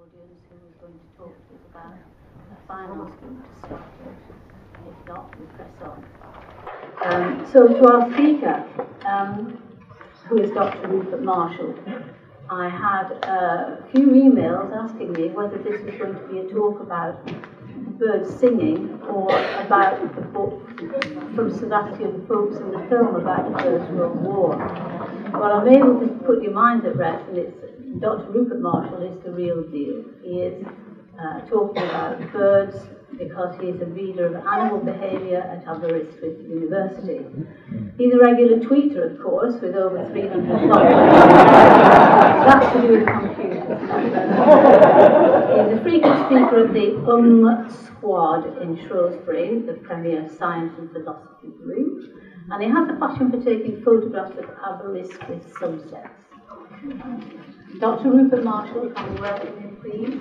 audience who is going to talk to us about a finance group to start with. If not, we press on. So to our speaker, who is Dr. Rupert Marshall, I had a few emails asking me whether this was going to be a talk about birds singing or about the book from Sebastian Fuchs and the film about the First World War. Well, I'm able to put your minds at rest, and it's Dr. Rupert Marshall is the real deal. He is talking about birds because he is a reader of animal behaviour at Aberystwyth University. He's a regular tweeter, of course, with over 300 followers. That's to do with computers. He's a frequent speaker at the Squad in Shrewsbury, the premier science and philosophy group, and he has a passion for taking photographs of Aberystwyth sunsets. Dr. Rupert Marshall, can we welcome him, please?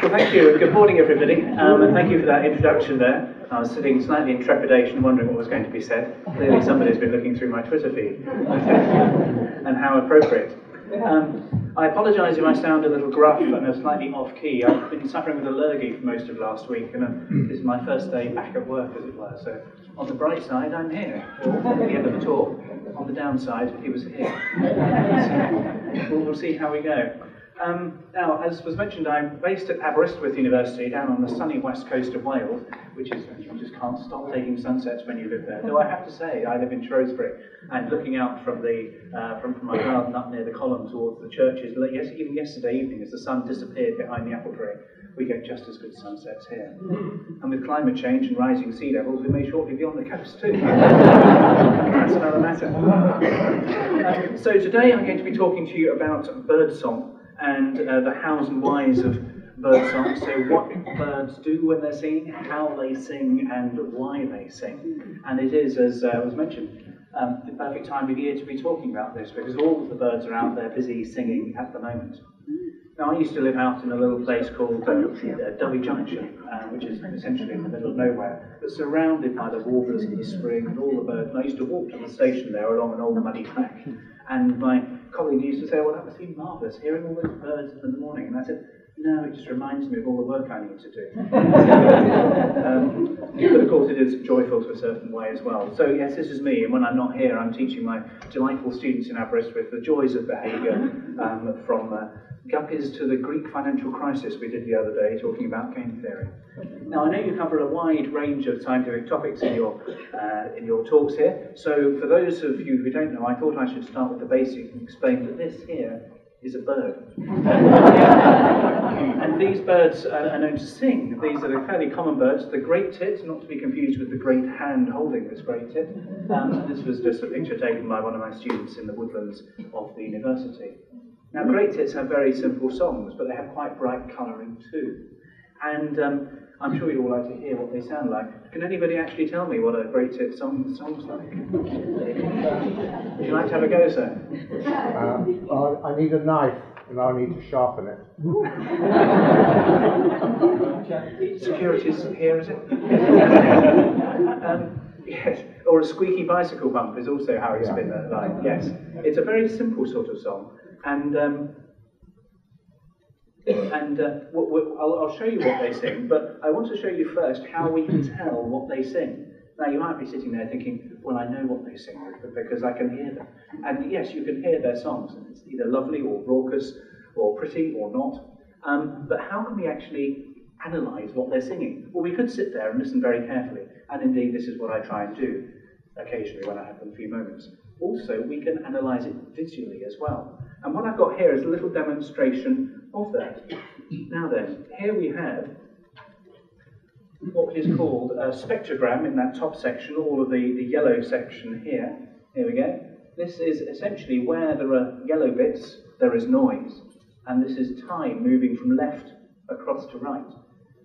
Well, thank you, and good morning, everybody. And thank you for that introduction there. I was sitting slightly in trepidation, wondering what was going to be said. Clearly, somebody's been looking through my Twitter feed, and how appropriate. I apologise if I sound a little gruff and slightly off-key. I've been suffering with allergy for most of last week, and this is my first day back at work, as it were. So, on the bright side, I'm here, at the end of the talk. On the downside, he was here. So, we'll see how we go. Now, as was mentioned, I'm based at Aberystwyth University, down on the sunny west coast of Wales, which is, you just can't stop taking sunsets when you live there. Though I have to say, I live in Shrewsbury, and looking out from my garden up near the column towards the churches, even yesterday evening, as the sun disappeared behind the apple tree, we get just as good sunsets here. And with climate change and rising sea levels, we may shortly be on the coast too. That's another matter. So today I'm going to be talking to you about birdsong, and the hows and whys of birdsong. So what birds do when they're singing, how they sing, and why they sing. And it is, as was mentioned, the perfect time of year to be talking about this, because all of the birds are out there busy singing at the moment. Now, I used to live out in a little place called Dovey Junction, which is essentially in the middle of nowhere, but surrounded by the warblers in the spring and all the birds. And I used to walk to the station there along an old muddy track, and my colleague used to say, well, that must be marvellous, hearing all those birds in the morning. And I said, no, it just reminds me of all the work I need to do. But of course it is joyful to a certain way as well. So yes, this is me, and when I'm not here, I'm teaching my delightful students in Aberystwyth the joys of behaviour, from guppies to the Greek financial crisis we did the other day, talking about game theory. Now, I know you cover a wide range of scientific topics in your talks here, so for those of you who don't know, I thought I should start with the basics and explain that this here is a bird. And these birds are known to sing. These are the fairly common birds. The great tit, not to be confused with the great hand holding this great tit. This was just a picture taken by one of my students in the woodlands of the university. Now, great tits have very simple songs, but they have quite bright colouring too. And I'm sure you'd all like to hear what they sound like. Can anybody actually tell me what a great tit song's like? Would you like to have a go, sir? Well, I need a knife, and I need to sharpen it. Security's here, is it? Yes. Or a squeaky bicycle bump is also how it's been like. Yes. It's a very simple sort of song. And I'll show you what they sing, but I want to show you first how we can tell what they sing. Now, you might be sitting there thinking, well, I know what they sing, because I can hear them. And yes, you can hear their songs, and it's either lovely or raucous or pretty or not. But how can we actually analyse what they're singing? Well, we could sit there and listen very carefully, and indeed this is what I try and do occasionally when I have a few moments. Also, we can analyse it visually as well. And what I've got here is a little demonstration of that. Now then, here we have what is called a spectrogram in that top section, all of the yellow section here. Here we go. This is essentially where there are yellow bits, there is noise. And this is time moving from left across to right.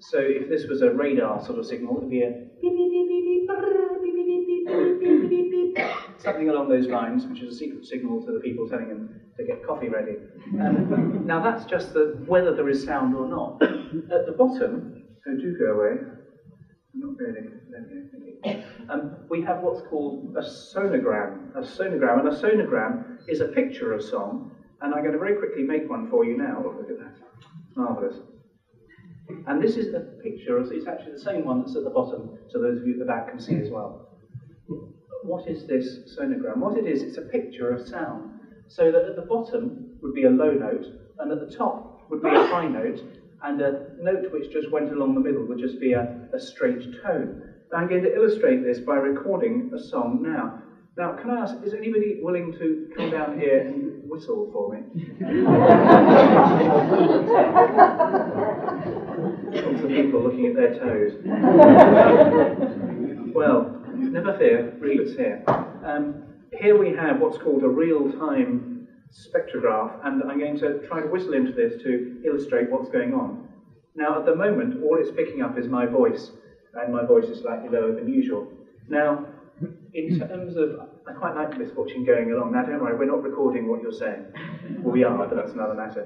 So if this was a radar sort of signal, it would be a beep, beep, beep, beep, beep, beep, beep, beep, beep, beep, beep, beep, beep, something along those lines, which is a secret signal to the people telling them to get coffee ready. Now that's just whether there is sound or not. At the bottom, so do go away, Not really. We have what's called a sonogram. A sonogram is a picture of song, and I'm going to very quickly make one for you now. Oh, look at that. Marvellous. And this is a picture, it's actually the same one that's at the bottom, so those of you at the back can see as well. What is this sonogram? What it is, it's a picture of sound. So that at the bottom would be a low note, and at the top would be a high note, and a note which just went along the middle would just be a straight tone. Now I'm going to illustrate this by recording a song now. Now, can I ask, is anybody willing to come down here and whistle for me? Lots of people looking at their toes. Well, never fear, Rupert's here. Here we have what's called a real-time spectrograph, and I'm going to try to whistle into this to illustrate what's going on. Now, at the moment, all it's picking up is my voice, and my voice is slightly lower than usual. Now, in terms of, I quite like this watching going along. Now, don't worry, we're not recording what you're saying. Well, we are, but that's another matter.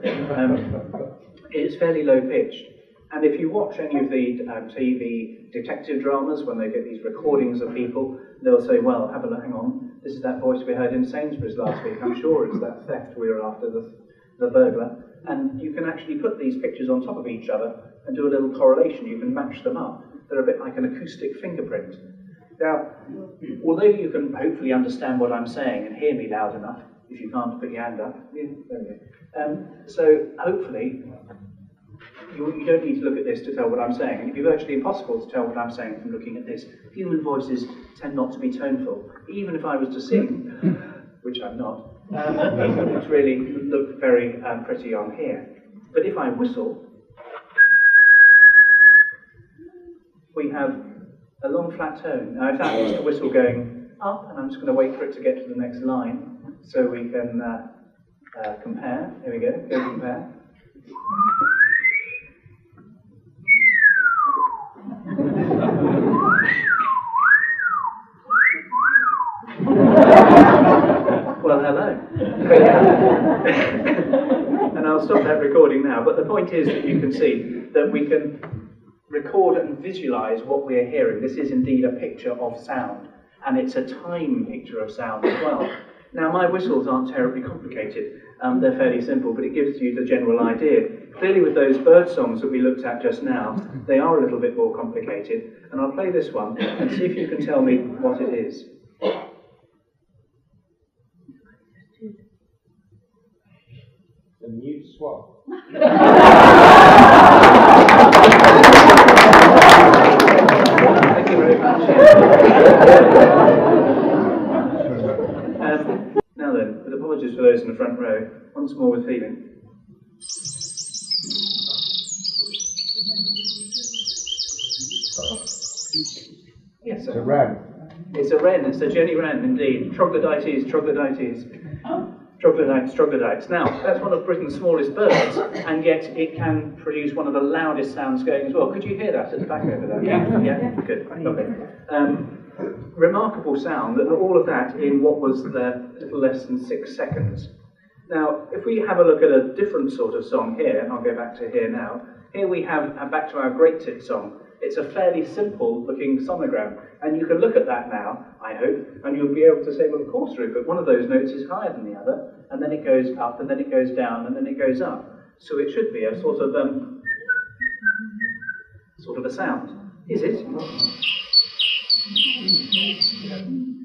It's fairly low-pitched. And if you watch any of the TV detective dramas, when they get these recordings of people, they'll say, well, hang on, this is that voice we heard in Sainsbury's last week. I'm sure it's that theft we were after, the burglar. And you can actually put these pictures on top of each other and do a little correlation. You can match them up. They're a bit like an acoustic fingerprint. Now, although you can hopefully understand what I'm saying and hear me loud enough, if you can't, put your hand up. Yeah, there we go. So hopefully, you don't need to look at this to tell what I'm saying. And it'd be virtually impossible to tell what I'm saying from looking at this. Human voices tend not to be toneful. Even if I was to sing, which I'm not, it wouldn't really look very pretty on here. But if I whistle, we have a long flat tone. Now, if that was the whistle going up, and I'm just going to wait for it to get to the next line, so we can compare. Here we go. Go compare. Well, hello. And I'll stop that recording now, but the point is that you can see that we can record and visualize what we are hearing. This is indeed a picture of sound, and it's a time picture of sound as well. Now, my whistles aren't terribly complicated. They're fairly simple, but it gives you the general idea. Clearly, with those bird songs that we looked at just now, they are a little bit more complicated, and I'll play this one and see if you can tell me what it is. The mute swan. Thank you very much. Now then, with apologies for those in the front row, once more with feeling. Yes, sir. It's a wren. It's a wren, it's a Jenny wren indeed. Troglodytes, troglodytes. Troglodytes, troglodytes. Now, that's one of Britain's smallest birds, and yet it can produce one of the loudest sounds going as well. Could you hear that at the back over there? Yeah? Yeah? Good, lovely. Remarkable sound, and all of that in what was a little less than 6 seconds. Now, if we have a look at a different sort of song here, and I'll go back to here now, here we have back to our Great Tit song. It's a fairly simple looking sonogram, and you can look at that now, I hope, and you'll be able to say, well, of course, Rupert, one of those notes is higher than the other, and then it goes up, and then it goes down, and then it goes up. So it should be a sort of a sound. Is it?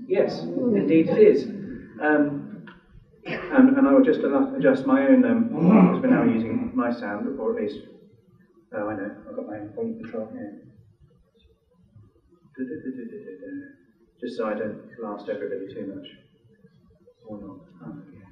Yes, indeed it is. And I will just adjust my own, because we're now using my sound, or at least, oh, I know, I've got my volume control here. Just so I don't blast everybody too much. Or not. Oh, yeah.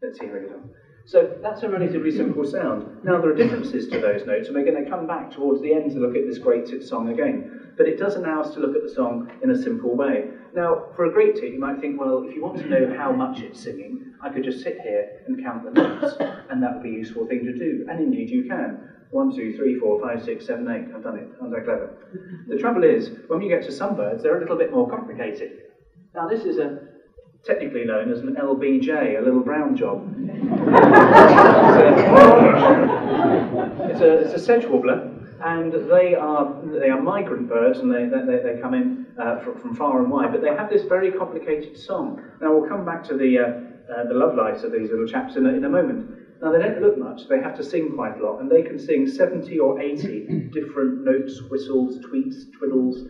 Let's see how we get on. So that's a relatively simple sound. Now there are differences to those notes, and we're going to come back towards the end to look at this Great Tit song again. But it does allow us to look at the song in a simple way. Now, for a Great Tit, you might think, well, if you want to know how much it's singing, I could just sit here and count the notes, and that would be a useful thing to do. And indeed you can. 1, 2, 3, 4, 5, 6, 7, 8. I've done it. Aren't I clever? The trouble is, when we get to some birds, they're a little bit more complicated. Now, this is technically known as an LBJ, a little brown job. It's a sedge warbler, And they are migrant birds, and they come in from far and wide, but they have this very complicated song. Now we'll come back to the love life of these little chaps in a moment. Now they don't look much, they have to sing quite a lot, and they can sing 70 or 80 different notes, whistles, tweets, twiddles,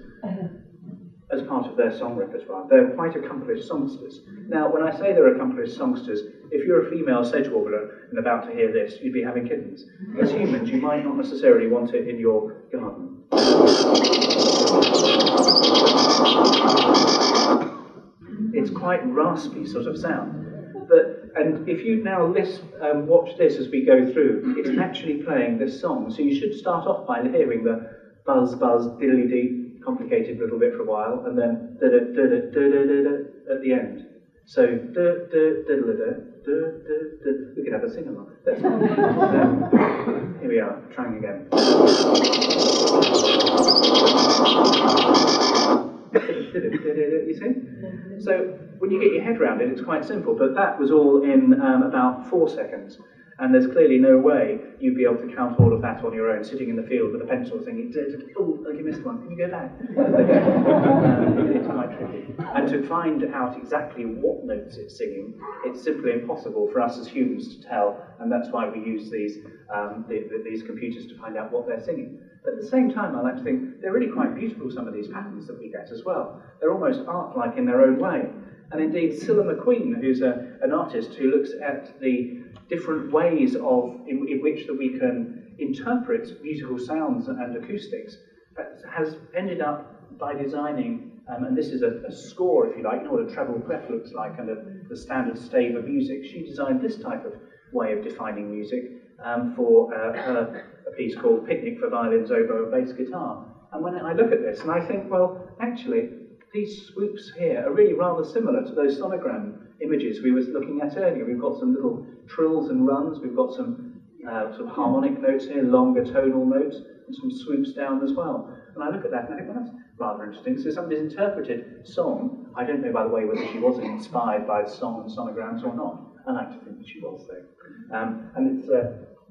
as part of their song repertoire. They're quite accomplished songsters. Now, when I say they're accomplished songsters, if you're a female sedge warbler and about to hear this, you'd be having kittens. As humans, you might not necessarily want it in your garden. It's quite raspy sort of sound. And if you now watch this as we go through, it's actually playing this song. So you should start off by hearing the buzz, buzz, diddly-dee, complicated little bit for a while, and then da-da-da-da-da-da-da at the end. So da-da-da-da-da-da-da. We could have a sing-along. Here we are, trying again. You see? So when you get your head around it, it's quite simple, but that was all in about 4 seconds. And there's clearly no way you'd be able to count all of that on your own, sitting in the field with a pencil thinking, oh, you missed one, can you go back? It's quite tricky. And to find out exactly what notes it's singing, it's simply impossible for us as humans to tell, and that's why we use these computers to find out what they're singing. But at the same time, I like to think they're really quite beautiful, some of these patterns that we get as well. They're almost art-like in their own way. And indeed, Cilla McQueen, who's an artist who looks at the different ways in which that we can interpret musical sounds and acoustics, has ended up by designing, and this is a score, if you like, you know what a treble clef looks like and the standard stave of music. She designed this type of way of defining music for a piece called Picnic for Violins, Oboe and Bass Guitar. And when I look at this, and I think, well, actually, these swoops here are really rather similar to those sonogram images we were looking at earlier. We've got some little trills and runs, we've got some sort of harmonic notes here, longer tonal notes, and some swoops down as well. And I look at that and I think, well, that's rather interesting. So somebody's interpreted song. I don't know, by the way, whether she was inspired by the song and sonograms or not. I like to think that she was, though. And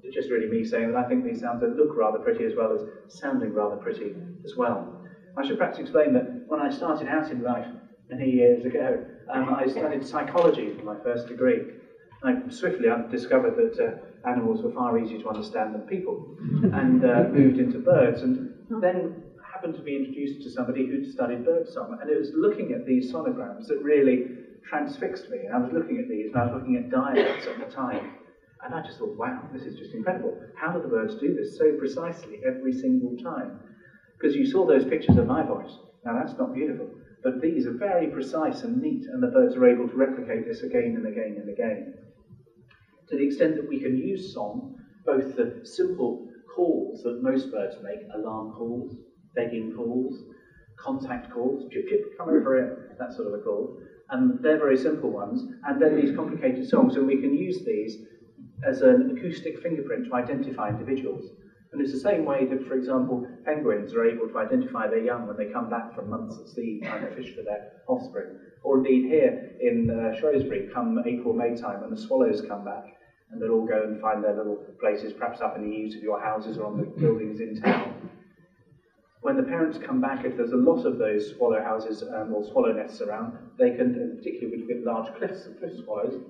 it's just really me saying that I think these sounds look rather pretty as well as sounding rather pretty as well. I should perhaps explain that when I started out in life many years ago, I studied psychology for my first degree. I swiftly discovered that animals were far easier to understand than people, and moved into birds, and then happened to be introduced to somebody who'd studied birdsong, and it was looking at these sonograms that really transfixed me. And I was looking at these, and I was looking at dialects at the time, and I just thought, wow, this is just incredible. How do the birds do this so precisely every single time? Because you saw those pictures of my voice. Now that's not beautiful, but these are very precise and neat, and the birds are able to replicate this again and again and again. To the extent that we can use song, both the simple calls that most birds make, alarm calls, begging calls, contact calls, chip chip, come over here, that sort of a call, and they're very simple ones, and then these complicated songs, and we can use these as an acoustic fingerprint to identify individuals. And it's the same way that, for example, penguins are able to identify their young when they come back from months at sea trying to fish for their offspring. Or indeed here in Shrewsbury, come April, May time, when the swallows come back, and they'll all go and find their little places, perhaps up in the eaves of your houses or on the buildings in town. When the parents come back, if there's a lot of those swallow houses or swallow nests around, they can, particularly with large cliff swallows,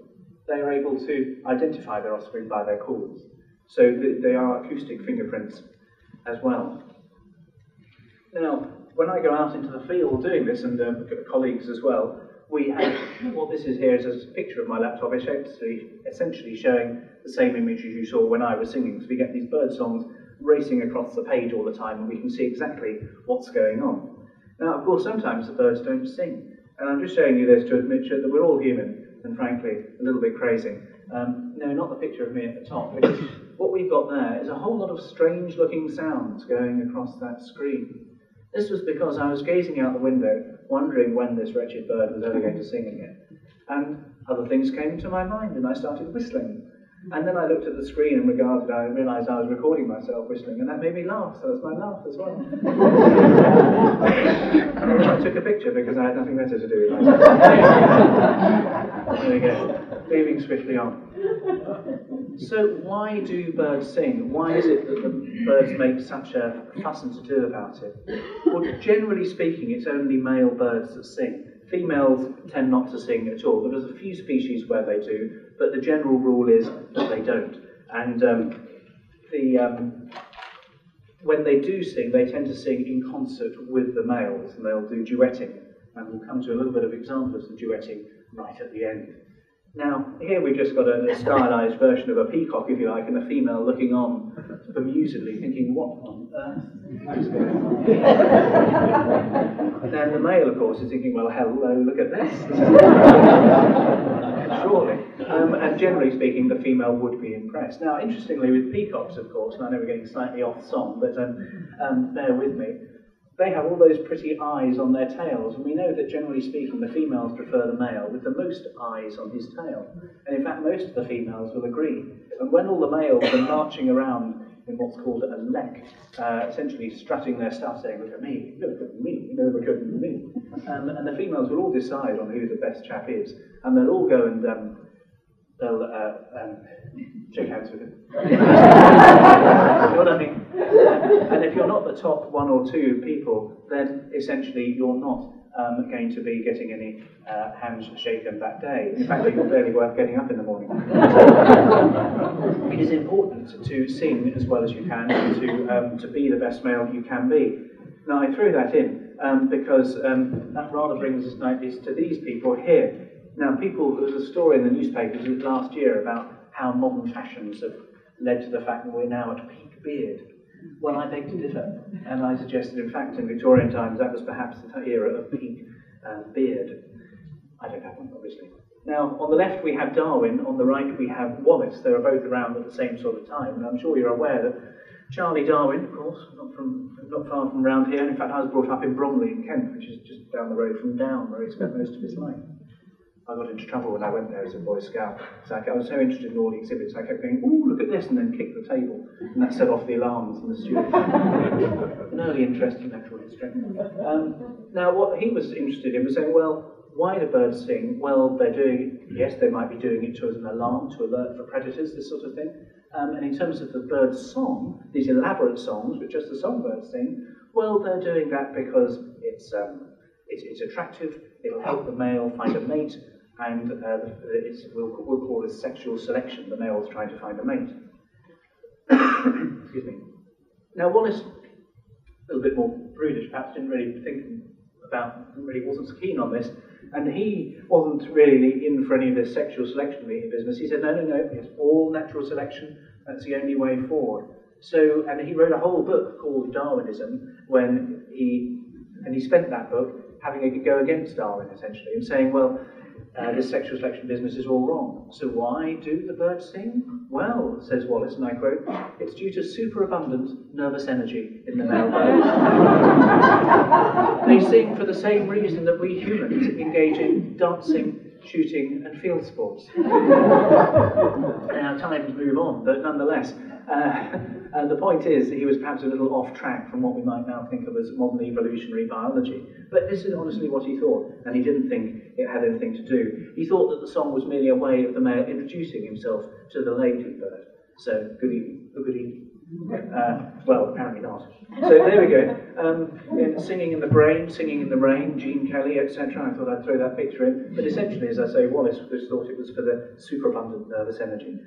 they are able to identify their offspring by their calls. So they are acoustic fingerprints as well. Now, when I go out into the field doing this, and colleagues as well, we have, what this is here is a picture of my laptop, essentially showing the same image as you saw when I was singing. So we get these bird songs racing across the page all the time, and we can see exactly what's going on. Now, of course, sometimes the birds don't sing. And I'm just showing you this to admit that we're all human, and frankly, a little bit crazy. No, not the picture of me at the top, because what we've got there is a whole lot of strange-looking sounds going across that screen. This was because I was gazing out the window, wondering when this wretched bird was ever going to sing again. And other things came into my mind, and I started whistling. And then I looked at the screen and realised I was recording myself whistling, and that made me laugh, so it was my laugh as well. I took a picture because I had nothing better to do with myself. There we go. Moving swiftly on. So why do birds sing? Why is it that the birds make such a fuss and to-do about it? Well, generally speaking, it's only male birds that sing. Females tend not to sing at all. There's a few species where they do, but the general rule is that they don't. And when they do sing, they tend to sing in concert with the males, and they'll do duetting. And we'll come to a little bit of examples of duetting right at the end. Now, here we've just got a stylised version of a peacock, if you like, and a female looking on bemusedly, thinking, what on earth is going on? And then the male, of course, is thinking, well, hello, look at this. Surely. And generally speaking, the female would be impressed. Now, interestingly, with peacocks, of course, and I know we're getting slightly off song, but bear with me, they have all those pretty eyes on their tails, and we know that generally speaking the females prefer the male with the most eyes on his tail. And in fact most of the females will agree. And when all the males are marching around in what's called a lek, essentially strutting their stuff, saying, look at me, look at me, look at me. And the females will all decide on who the best chap is, and they'll all go and they'll shake hands with him. You know what I mean? And if you're not the top one or two people, then essentially you're not going to be getting any hands shaken that day. In fact, you're barely worth getting up in the morning. It is important to sing as well as you can, and to be the best male you can be. Now, I threw that in because that rather brings us nicely to these people here. Now, there was a story in the newspapers last year about how modern fashions have led to the fact that we're now at peak beard. Well, I beg to differ, and I suggested, in fact, in Victorian times, that was perhaps the era of peak beard. I don't have one, obviously. Now, on the left we have Darwin, on the right we have Wallace. They were both around at the same sort of time, and I'm sure you're aware that Charlie Darwin, of course, not far from around here, and in fact I was brought up in Bromley in Kent, which is just down the road from Down, where he spent most of his life. I got into trouble when I went there as a Boy Scout. So I was so interested in all the exhibits, I kept going, ooh, look at this, and then kicked the table. And that set off the alarms in the students. An early interest in natural history. Now, what he was interested in was saying, well, why do birds sing? Well, they're doing it, yes, they might be doing it as an alarm, to alert for predators, this sort of thing. And in terms of the bird's song, these elaborate songs, which just the songbirds sing, well, they're doing that because it's attractive, it'll help the male find a mate, and we'll call this sexual selection, the male's trying to find a mate. Excuse me. Now Wallace, a little bit more prudish, perhaps didn't really wasn't so keen on this, and he wasn't really in for any of this sexual selection business. He said, no, it's all natural selection, that's the only way forward. So, and he wrote a whole book called Darwinism, and he spent that book having a go against Darwin, essentially, and saying, well, this sexual selection business is all wrong. So why do the birds sing? Well, says Wallace, and I quote, it's due to superabundant nervous energy in the male birds. They sing for the same reason that we humans engage in dancing, shooting, and field sports. Now, times move on, but nonetheless, the point is that he was perhaps a little off track from what we might now think of as modern evolutionary biology. But this is honestly what he thought, and he didn't think it had anything to do. He thought that the song was merely a way of the male introducing himself to the lady bird. So, good evening, good evening. Well, apparently not. So there we go. Singing in the brain, singing in the rain, Gene Kelly, etc. I thought I'd throw that picture in. But essentially, as I say, Wallace just thought it was for the superabundant nervous energy.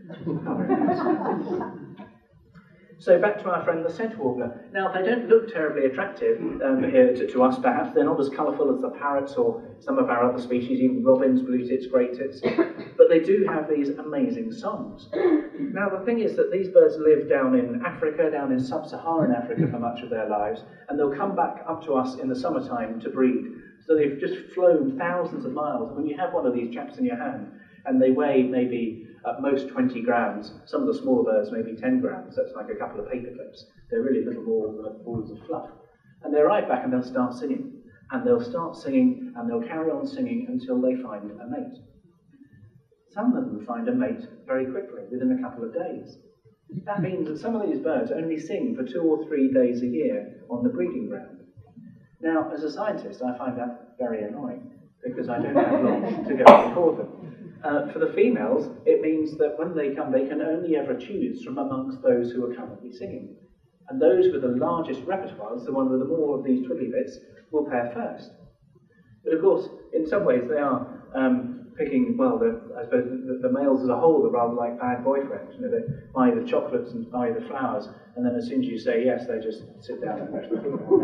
So back to our friend the sedge warbler. Now, they don't look terribly attractive here to us, perhaps. They're not as colourful as the parrots or some of our other species, even robins, blue tits, grey tits. But they do have these amazing songs. Now, the thing is that these birds live down in Africa, down in sub-Saharan Africa for much of their lives, and they'll come back up to us in the summertime to breed. So they've just flown thousands of miles. When you have one of these chaps in your hand, and they weigh maybe at most 20 grams. Some of the smaller birds maybe 10 grams. That's like a couple of paper clips. They're really little balls of fluff. And they arrive back and they'll start singing. And they'll start singing and they'll carry on singing until they find a mate. Some of them find a mate very quickly, within a couple of days. That means that some of these birds only sing for 2 or 3 days a year on the breeding ground. Now, as a scientist, I find that very annoying, because I don't have long to go and record them. For the females, it means that when they come, they can only ever choose from amongst those who are currently singing. And those with the largest repertoires, the one with the more of these twiddly bits, will pair first. But of course, in some ways they are picking, well, I suppose the males as a whole are rather like bad boyfriends. You know, they buy the chocolates and buy the flowers, and then as soon as you say yes, they just sit down and watch the football.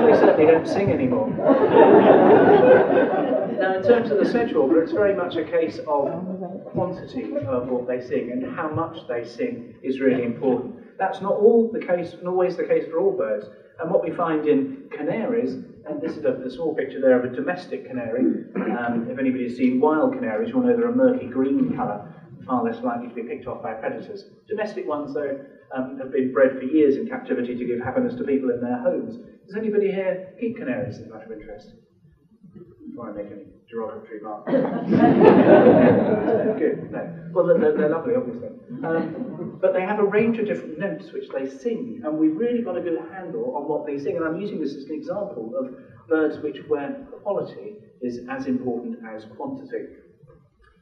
They certainly don't sing anymore. Now, in terms of the sedge warbler, it's very much a case of quantity of what they sing, and how much they sing is really important. That's not always the case for all birds. And what we find in canaries, and this is a small picture there of a domestic canary. If anybody's seen wild canaries, you'll know they're a murky green colour, far less likely to be picked off by predators. Domestic ones, though, have been bred for years in captivity to give happiness to people in their homes. Does anybody here keep canaries as a matter of interest? Before I make any derogatory remarks. Good, no. Well, they're lovely, obviously. But they have a range of different notes which they sing, and we've really got a good handle on what they sing. And I'm using this as an example of birds where quality is as important as quantity,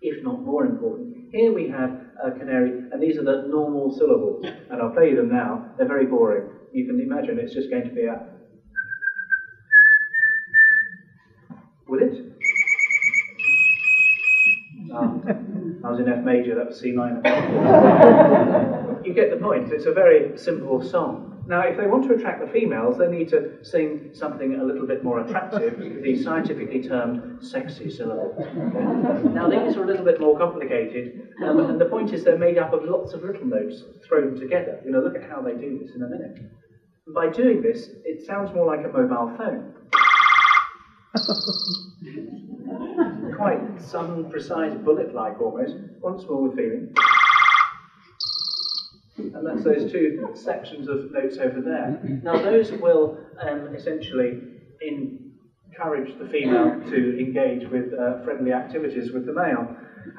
if not more important. Here we have a canary, and these are the normal syllables, and I'll play them now. They're very boring. You can imagine it's just going to be a... Will it? I was in F major, that was C minor. You get the point, it's a very simple song. Now, if they want to attract the females, they need to sing something a little bit more attractive, these scientifically termed sexy syllables. Now, these are a little bit more complicated, and the point is they're made up of lots of little notes thrown together. You know, look at how they do this in a minute. And by doing this, it sounds more like a mobile phone. Quite sudden, precise, bullet-like almost. Once more with feeling. And that's those two sections of notes over there. Now those will essentially encourage the female to engage with friendly activities with the male.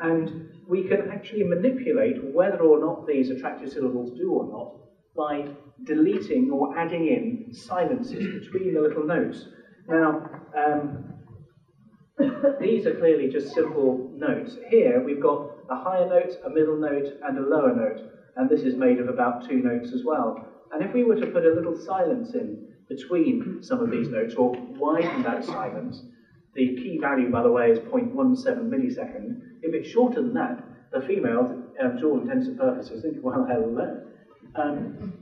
And we can actually manipulate whether or not these attractive syllables do or not by deleting or adding in silences between the little notes. Now, these are clearly just simple notes. Here we've got a higher note, a middle note, and a lower note, and this is made of about 2 notes as well. And if we were to put a little silence in between some of these notes, or widen that silence, the key value, by the way, is 0.17 millisecond. If it's shorter than that, the females, to all intents and purposes, think, well, hello.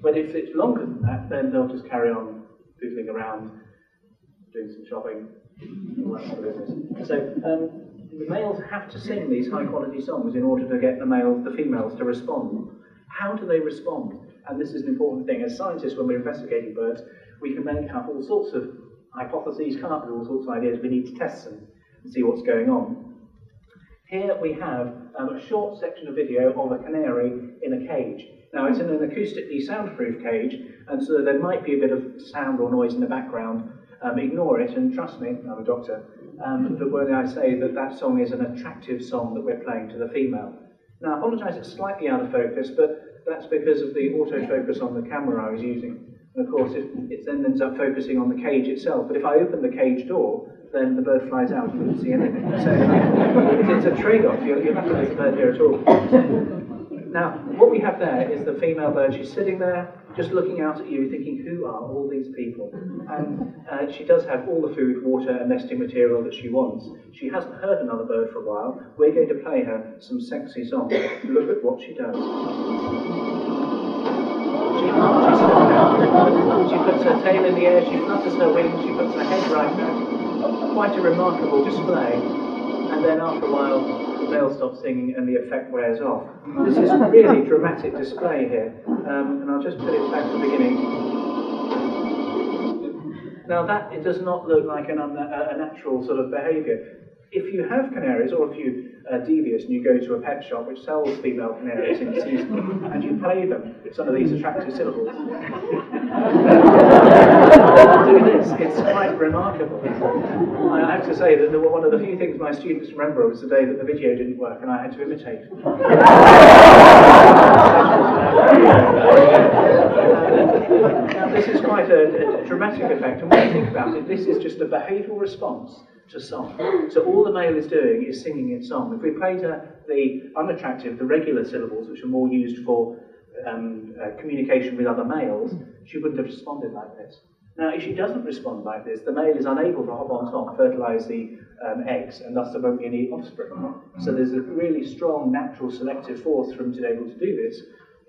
But if it's longer than that, then they'll just carry on pootling around, doing some shopping, all that sort of business. So the males have to sing these high-quality songs in order to get the females to respond. How do they respond? And this is an important thing. As scientists, when we're investigating birds, we can make up all sorts of hypotheses, come up with all sorts of ideas. We need to test them and see what's going on. Here we have a short section of video of a canary in a cage. Now, it's in an acoustically soundproof cage, and so there might be a bit of sound or noise in the background. Ignore it, and trust me, I'm a doctor, but when I say that song is an attractive song that we're playing to the female. Now, I apologise, it's slightly out of focus, but that's because of the autofocus on the camera I was using. And of course, it then ends up focusing on the cage itself. But if I open the cage door, then the bird flies out and you wouldn't see anything. So it's a trade-off. You're not going to see the bird here at all. Now, what we have there is the female bird. She's sitting there, just looking out at you, thinking, who are all these people? And she does have all the food, water, and nesting material that she wants. She hasn't heard another bird for a while. We're going to play her some sexy songs. Look at what she does. She puts her tail in the air, she flutters her wings, she puts her head right back. Quite a remarkable display. And then after a while, the male stops singing and the effect wears off. This is a really dramatic display here. And I'll just put it back to the beginning. Now it does not look like a natural sort of behaviour. If you have canaries, or if you are devious and you go to a pet shop which sells female canaries in season, and you play them some of these attractive syllables, do this, it's quite remarkable. I have to say that one of the few things my students remember was the day that the video didn't work and I had to imitate. Now, this is quite a dramatic effect, and when you think about about it, this is just a behavioural response to song. So all the male is doing is singing its song. If we played her the unattractive, the regular syllables, which are more used for communication with other males, she wouldn't have responded like this. Now, if she doesn't respond like this, the male is unable to hop on top, fertilise the eggs, and thus there won't be any offspring. So there's a really strong natural selective force for him to be able to do this.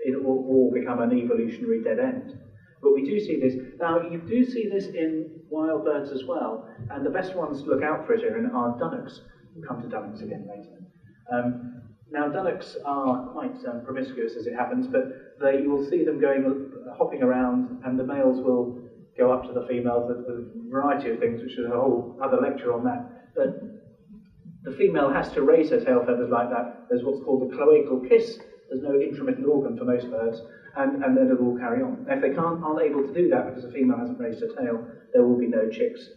It will all become an evolutionary dead end. But we do see this. Now, you do see this in wild birds as well, and the best ones to look out for it are dunnocks. We'll come to dunnocks again later. Now, dunnocks are quite promiscuous as it happens, but you will see them hopping around, and the males will go up to the females with a variety of things, which is a whole other lecture on that. But the female has to raise her tail feathers like that. There's what's called the cloacal kiss. There's no intromittent organ for most birds, and then it will carry on. Now, if they aren't able to do that because the female hasn't raised her tail, there will be no chicks.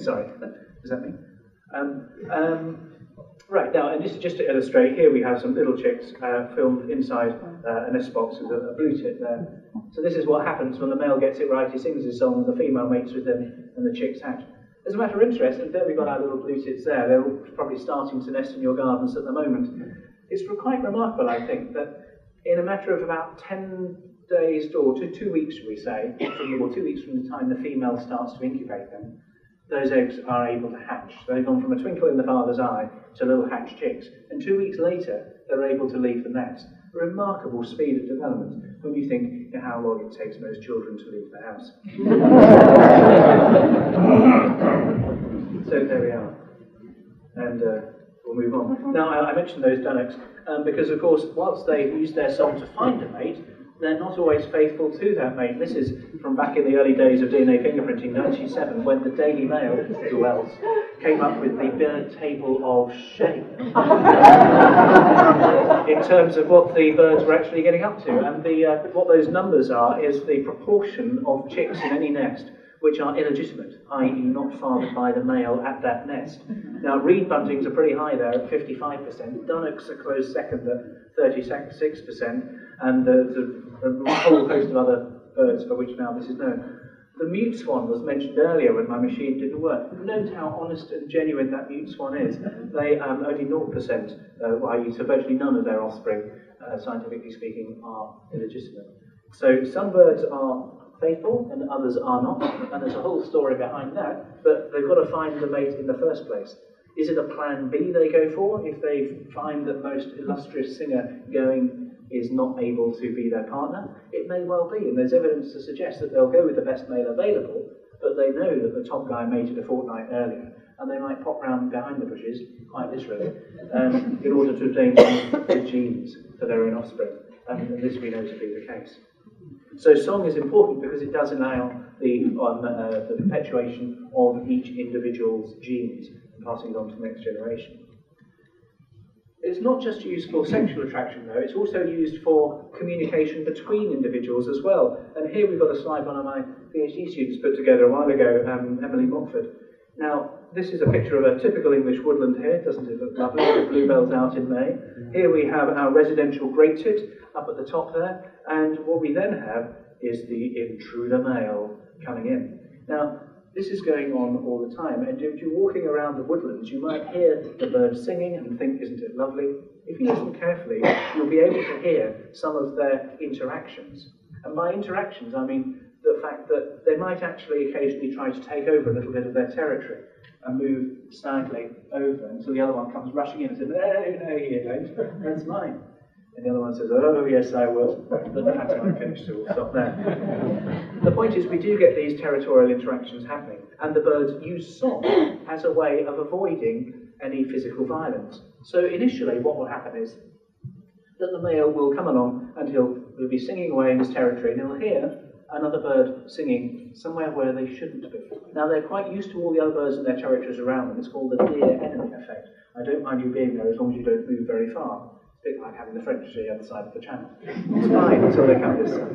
Sorry, is that me? Right, now, and this is just to illustrate, here we have some little chicks filmed inside a nest box with a blue tit there. So this is what happens when the male gets it right, he sings his song, the female mates with him, and the chicks hatch. As a matter of interest, and there we've got our little blue tits there, they're all probably starting to nest in your gardens at the moment. It's quite remarkable, I think, that in a matter of about 10 days, or 2 weeks, should we say, 2 weeks from the time the female starts to incubate them, those eggs are able to hatch. So they've gone from a twinkle in the father's eye to little hatched chicks. And 2 weeks later, they're able to leave the nest. A remarkable speed of development when you think how long it takes most children to leave the house. So there we are. And we'll move on. Now, I mentioned those dunnocks because, of course, whilst they use their song to find a mate, they're not always faithful to that mate. This is from back in the early days of DNA fingerprinting, 1997, when the Daily Mail, who else, came up with the bird table of shame in terms of what the birds were actually getting up to. And what those numbers are is the proportion of chicks in any nest which are illegitimate, i.e. not fathered by the male at that nest. Now, reed buntings are pretty high there at 55%, dunnocks are close second at 36%, and a whole host of other birds for which now this is known. The mute swan was mentioned earlier when my machine didn't work. Note how honest and genuine that mute swan is. They only 0%, i.e. so virtually none of their offspring, scientifically speaking, are illegitimate. So some birds are faithful and others are not, and there's a whole story behind that, but they've got to find the mate in the first place. Is it a plan B they go for if they find the most illustrious singer going is not able to be their partner? It may well be, and there's evidence to suggest that they'll go with the best male available, but they know that the top guy mated a fortnight earlier, and they might pop round behind the bushes, quite literally, in order to obtain the genes for their own offspring, and this we know to be the case. So song is important because it does allow the perpetuation of each individual's genes, and passing it on to the next generation. It's not just used for sexual attraction, though. It's also used for communication between individuals as well. And here we've got a slide one of my PhD students put together a while ago, Emily Mockford. Now, this is a picture of a typical English woodland here. Doesn't it look lovely? The bluebells out in May. Here we have our residential great tit up at the top there. And what we then have is the intruder male coming in. Now, this is going on all the time, and if you're walking around the woodlands, you might hear the birds singing and think, isn't it lovely? If you listen carefully, you'll be able to hear some of their interactions. And by interactions, I mean the fact that they might actually occasionally try to take over a little bit of their territory and move silently over until the other one comes rushing in and says, no, you don't, that's mine. And the other one says, oh, yes, I will. But the pantomime finished, so we'll stop there. The point is, we do get these territorial interactions happening, and the birds use song as a way of avoiding any physical violence. So initially, what will happen is that the male will come along and he'll be singing away in his territory, and he'll hear another bird singing somewhere where they shouldn't be. Now, they're quite used to all the other birds in their territories around them. It's called the deer-enemy effect. I don't mind you being there as long as you don't move very far. It's a bit like having the French to the other side of the channel. It's fine until they come this side.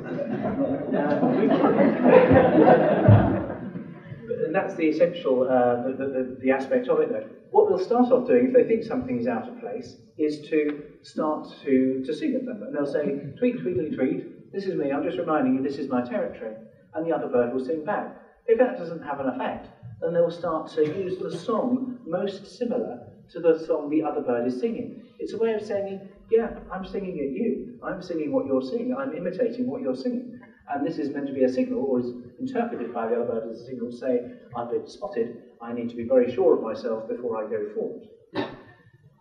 And that's the essential, the aspect of it, though. What they'll start off doing, if they think something is out of place, is to start to sing at them. And they'll say, tweet, tweedly, tweet, this is me, I'm just reminding you this is my territory. and the other bird will sing back. If that doesn't have an effect, then they'll start to use the song most similar to the song the other bird is singing. It's a way of saying, yeah, I'm singing at you. I'm singing what you're singing. I'm imitating what you're singing. And this is meant to be a signal, or is interpreted by the other bird as a signal to say, I've been spotted. I need to be very sure of myself before I go forward.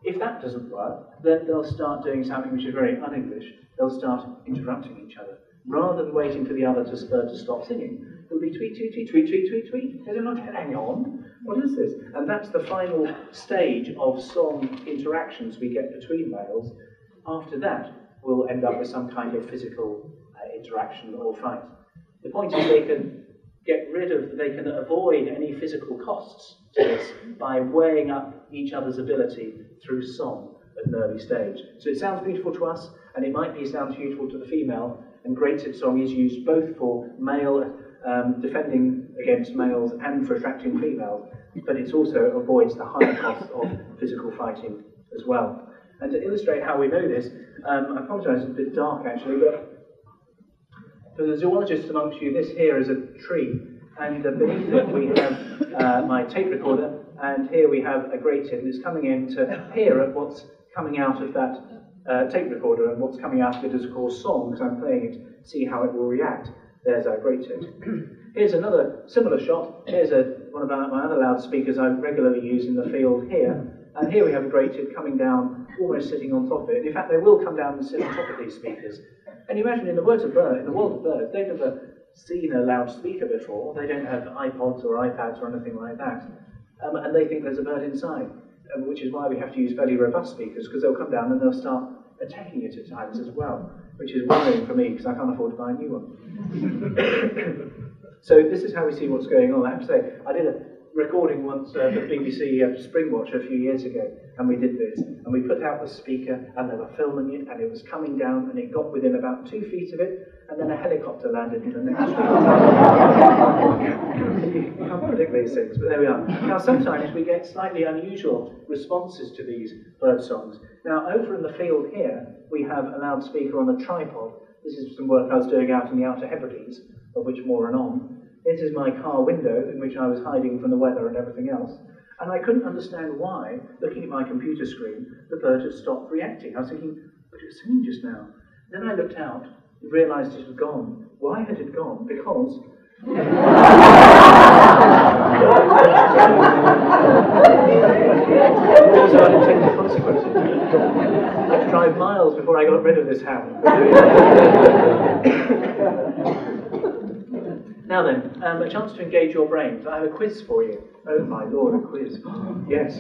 If that doesn't work, then they'll start doing something which is very un-English. They'll start interrupting each other. Rather than waiting for the other bird to stop singing, it'll be tweet, tweet, tweet, tweet, tweet, tweet, tweet. They're not, hang on, what is this? And that's the final stage of song interactions we get between males. After that, we'll end up with some kind of physical interaction or fight. The point is they can they can avoid any physical costs to this by weighing up each other's ability through song at an early stage. So it sounds beautiful to us, and it might sound beautiful to the female, and grated song is used both for male defending against males and for attracting females, but it also avoids the higher costs of physical fighting as well. And to illustrate how we know this, I apologise, it's a bit dark actually, but for the zoologists amongst you, this here is a tree, and beneath it we have my tape recorder, and here we have a grated, and it's coming in to hear at what's coming out of that tape recorder, and what's coming out of it is of course song, because I'm playing it, see how it will react. There's our grated. Here's another similar shot. Here's one of my other loudspeakers I regularly use in the field here, and here we have a grated coming down, almost sitting on top of it. In fact, they will come down and sit on top of these speakers. And you imagine in the world of birds, they've never seen a loudspeaker before. They don't have iPods or iPads or anything like that. And they think there's a bird inside, which is why we have to use fairly robust speakers, because they'll come down and they'll start attacking it at times as well, which is worrying for me because I can't afford to buy a new one. So this is how we see what's going on. I have to say, I did a recording once for BBC Springwatch a few years ago, and we did this, and we put out the speaker, and they were filming it, and it was coming down, and it got within about 2 feet of it, and then a helicopter landed in the next street. You can't predict these things, but there we are. Now, sometimes we get slightly unusual responses to these bird songs. Now, over in the field here, we have a loudspeaker on a tripod. This is some work I was doing out in the Outer Hebrides, of which more anon. This is my car window, in which I was hiding from the weather and everything else. And I couldn't understand why, looking at my computer screen, the bird had stopped reacting. I was thinking, but it was singing just now. Then I looked out and realised it had gone. Why had it gone? Because... What was unintended consequences? I had to drive miles before I got rid of this hound. Now then, a chance to engage your brains. I have a quiz for you. Oh my lord, a quiz. Yes.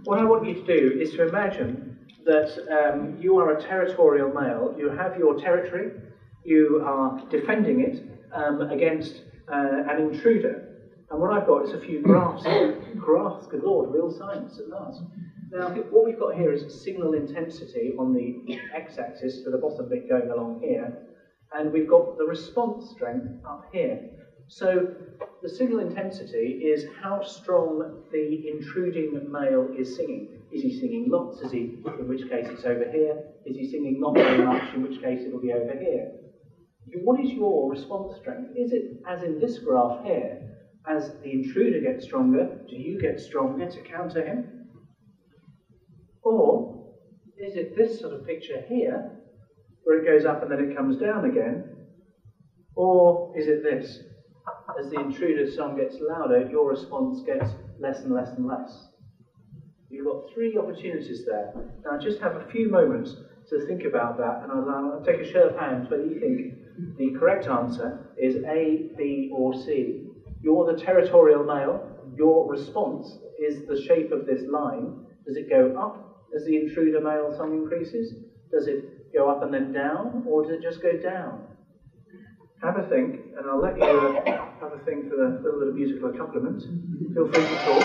What I want you to do is to imagine that you are a territorial male. You have your territory. You are defending it against an intruder. And what I've got is a few graphs. Graphs, good lord, real science at last. Now, what we've got here is signal intensity on the x-axis, for the bottom bit going along here. And we've got the response strength up here. So the signal intensity is how strong the intruding male is singing. Is he singing lots? In which case it's over here. Is he singing not very much? In which case it'll be over here. What is your response strength? Is it, as in this graph here, as the intruder gets stronger, do you get stronger to counter him? Or is it this sort of picture here, where it goes up and then it comes down again? Or is it this? As the intruder's song gets louder, your response gets less and less and less. You've got 3 opportunities there. Now just have a few moments to think about that, and I'll take a show of hands whether you think the correct answer is A, B, or C. You're the territorial male. Your response is the shape of this line. Does it go up as the intruder male song increases? Does it go up and then down, or does it just go down? Have a think, and I'll let you have a think for the little bit of musical accompaniment. Feel free to talk.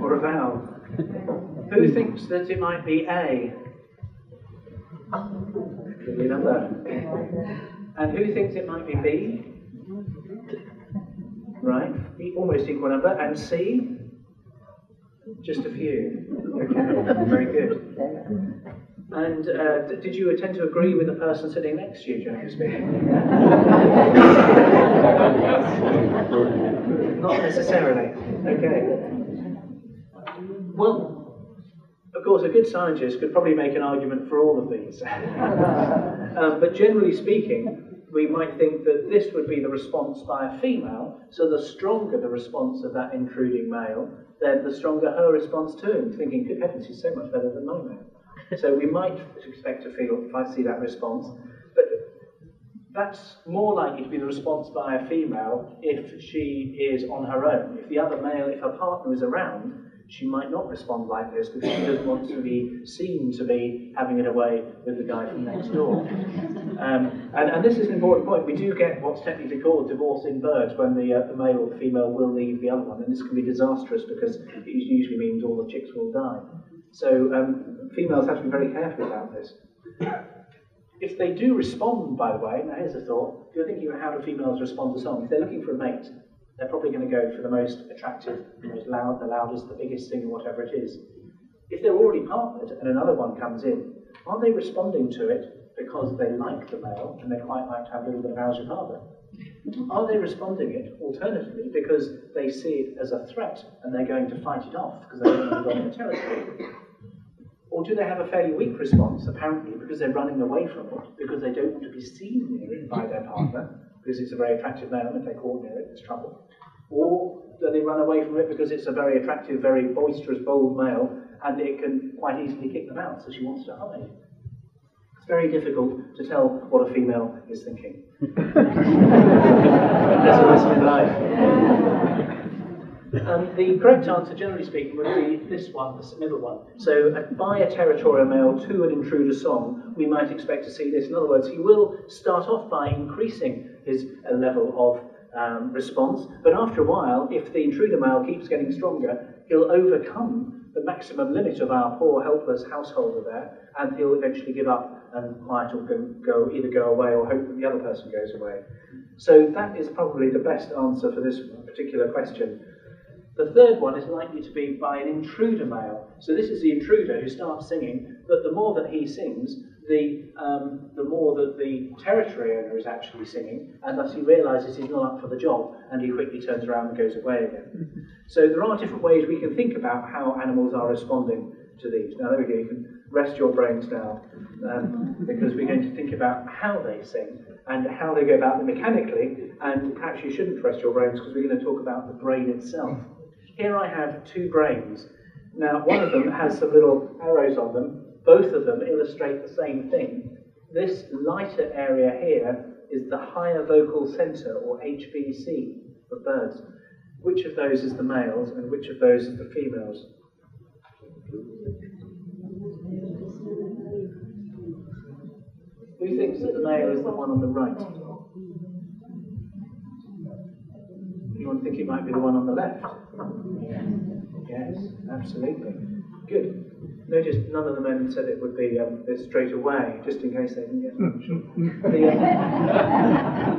Or a vowel? Who thinks that it might be A? Lovely number. And who thinks it might be B? Right, almost equal number. And C? Just a few. Okay, very good. And did you tend to agree with the person sitting next to you, generally speaking? Not necessarily. Okay. Well, of course, a good scientist could probably make an argument for all of these. But generally speaking, we might think that this would be the response by a female, so the stronger the response of that intruding male, then the stronger her response to him, thinking, good heavens, he's so much better than my male. So we might expect to feel, if I see that response, but that's more likely to be the response by a female if she is on her own. If the other male, if her partner is around, she might not respond like this because she doesn't want to be seen to be having it away with the guy from next door. And this is an important point. We do get what's technically called divorce in birds when the male or the female will leave the other one, and this can be disastrous because it usually means all the chicks will die. So females have to be very careful about this. If they do respond, by the way, now here's a thought, if you're thinking about how do females respond to song, if they're looking for a mate, they're probably going to go for the most attractive, the most loud, the loudest, the biggest singer, whatever it is. If they're already partnered and another one comes in, are they responding to it because they like the male and they quite like to have a little bit of how's your father? Are they responding it, alternatively, because they see it as a threat and they're going to fight it off because they don't want to go on their territory? Or do they have a fairly weak response, apparently, because they're running away from it, because they don't want to be seen near it by their partner, because it's a very attractive male, and if they call near it, there's trouble. Or do they run away from it because it's a very attractive, very boisterous, bold male, and it can quite easily kick them out, so she wants to hide? It's very difficult to tell what a female is thinking. There's a lesson in life. The correct answer, generally speaking, would be this one, this middle one. So, by a territorial male to an intruder song, we might expect to see this. In other words, he will start off by increasing his level of response, but after a while, if the intruder male keeps getting stronger, he'll overcome the maximum limit of our poor, helpless householder there, and he'll eventually give up and might either go away or hope that the other person goes away. So that is probably the best answer for this particular question. The third one is likely to be by an intruder male. So this is the intruder who starts singing, but the more that he sings, the more that the territory owner is actually singing, and thus he realises he's not up for the job, and he quickly turns around and goes away again. So there are different ways we can think about how animals are responding to these. Now there we go, you can rest your brains now, because we're going to think about how they sing, and how they go about it mechanically, and perhaps you shouldn't rest your brains, because we're going to talk about the brain itself. Here I have two brains. Now, one of them has some little arrows on them. Both of them illustrate the same thing. This lighter area here is the higher vocal centre, or HVC, for birds. Which of those is the males, and which of those is the females? Who thinks that the male is the one on the right? Anyone think it might be the one on the left? Yes, absolutely. Good. Notice none of the men said it would be this straight away, just in case they didn't get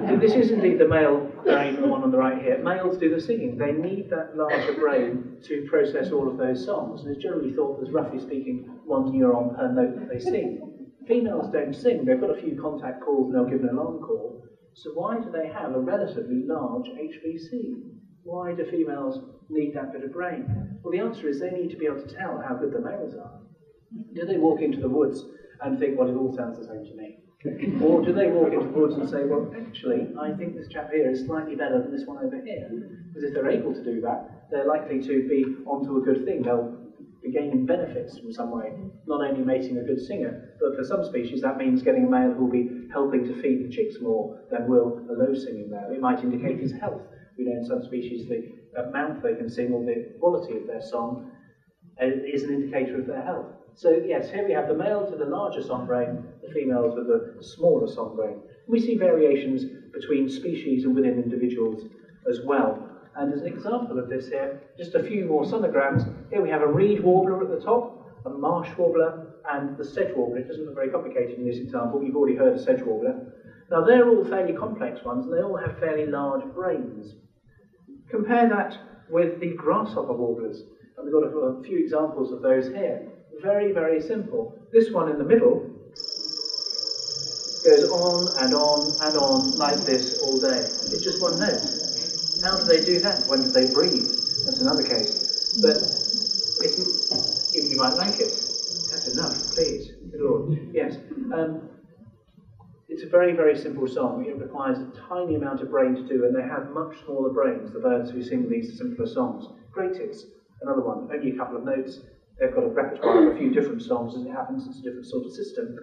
it. This is indeed the male brain, the one on the right here. Males do the singing. They need that larger brain to process all of those songs. And it's generally thought there's, roughly speaking, one neuron per note that they sing. Females don't sing. They've got a few contact calls and they'll give an alarm call. So why do they have a relatively large HVC? Why do females need that bit of brain? Well, the answer is they need to be able to tell how good the males are. Do they walk into the woods and think, well, it all sounds the same to me? Or do they walk into the woods and say, well, actually, I think this chap here is slightly better than this one over here? Because if they're able to do that, they're likely to be onto a good thing. They'll be gaining benefits from some way, not only mating a good singer, but for some species that means getting a male who will be helping to feed the chicks more than will a low-singing male. It might indicate his health. We know in some species the amount they can sing or the quality of their song is an indicator of their health. So yes, here we have the males with the larger song brain, the females with the smaller song brain. We see variations between species and within individuals as well. And as an example of this here, just a few more sonograms. Here we have a reed warbler at the top, a marsh warbler, and the sedge warbler. It doesn't look very complicated in this example. You've already heard of sedge warbler. Now they're all fairly complex ones, and they all have fairly large brains. Compare that with the grasshopper warblers. And we've got a few examples of those here. Very, very simple. This one in the middle goes on and on and on like this all day. It's just one note. How do they do that? When do they breathe? That's another case. But you might like it. That's enough, please. Good Lord. Yes. It's a very, very simple song. It requires a tiny amount of brain to do, and they have much smaller brains, the birds who sing these simpler songs. Great tits. Another one, only a couple of notes. They've got a repertoire of a few different songs as it happens. It's a different sort of system.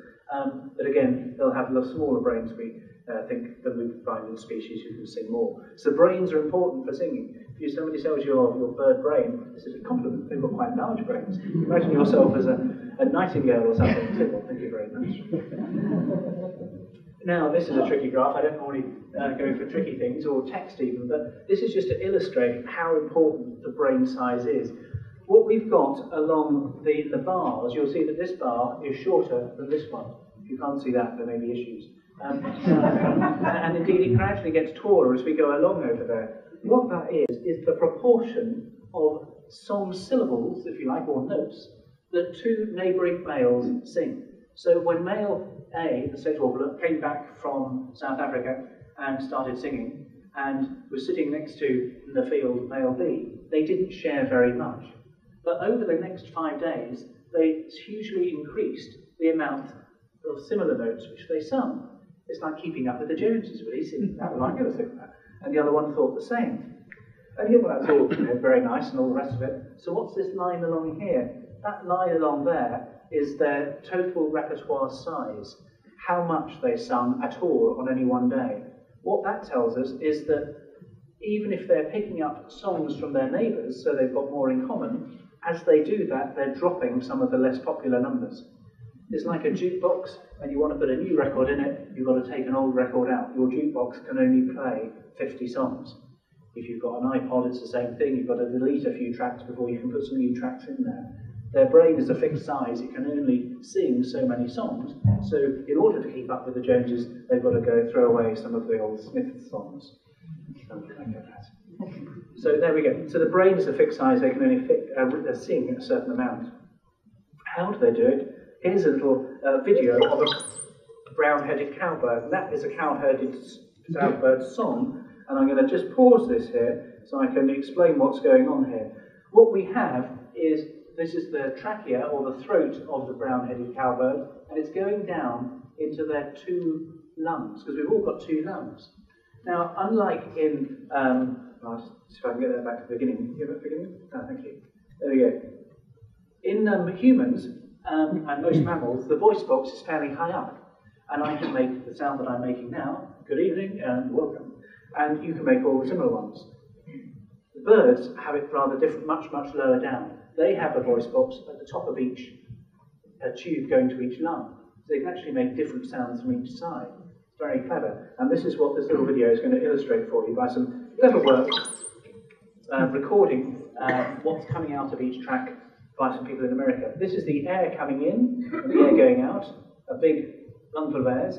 But again, they'll have the smaller brains, we think, than we find in species who can sing more. So brains are important for singing. If somebody sells your bird brain, this is a compliment. They've got quite large brains. Imagine yourself as a nightingale or something. Say, well, thank you very much. Now, this is a tricky graph. I don't normally go for tricky things, or text even, but this is just to illustrate how important the brain size is. What we've got along the bars, you'll see that this bar is shorter than this one. If you can't see that, there may be issues. And indeed, it gradually gets taller as we go along over there. What that is the proportion of song syllables, if you like, or notes, that two neighbouring males sing. So when male A, the sedge warbler, came back from South Africa and started singing, and was sitting next to, in the field, male B, they didn't share very much. But over the next 5 days, they hugely increased the amount of similar notes which they sung. It's like keeping up with the Joneses, really. That was I'm going to think that. And the other one thought the same. And here, well, that's all very nice and all the rest of it. So what's this line along here? That line along there is their total repertoire size, how much they sung at all on any one day. What that tells us is that even if they're picking up songs from their neighbours, so they've got more in common, as they do that, they're dropping some of the less popular numbers. It's like a jukebox, and you want to put a new record in it, you've got to take an old record out. Your jukebox can only play 50 songs. If you've got an iPod, it's the same thing. You've got to delete a few tracks before you can put some new tracks in there. Their brain is a fixed size, it can only sing so many songs. So in order to keep up with the Joneses, they've got to go throw away some of the old Smith songs. Something like that. So there we go. So the brain is a fixed size, they can only sing a certain amount. How do they do it? Here's a little video of a brown-headed cowbird. And that is a cow-headed cowbird song. And I'm going to just pause this here so I can explain what's going on here. What we have is, this is the trachea, or the throat of the brown-headed cowbird, and it's going down into their two lungs, because we've all got two lungs. Now, unlike in, I'll see if I can get that back to the beginning. You have it at the beginning? Oh, thank you. There we go. In humans, and most mammals, the voice box is fairly high up, and I can make the sound that I'm making now. Good evening and welcome. And you can make all the similar ones. The birds have it rather different, much, much lower down. They have a voice box at the top of each tube going to each lung. So they can actually make different sounds from each side. It's very clever. And this is what this little video is going to illustrate for you by some clever work, recording what's coming out of each track by some people in America. This is the air coming in and the air going out, a big lungful of airs.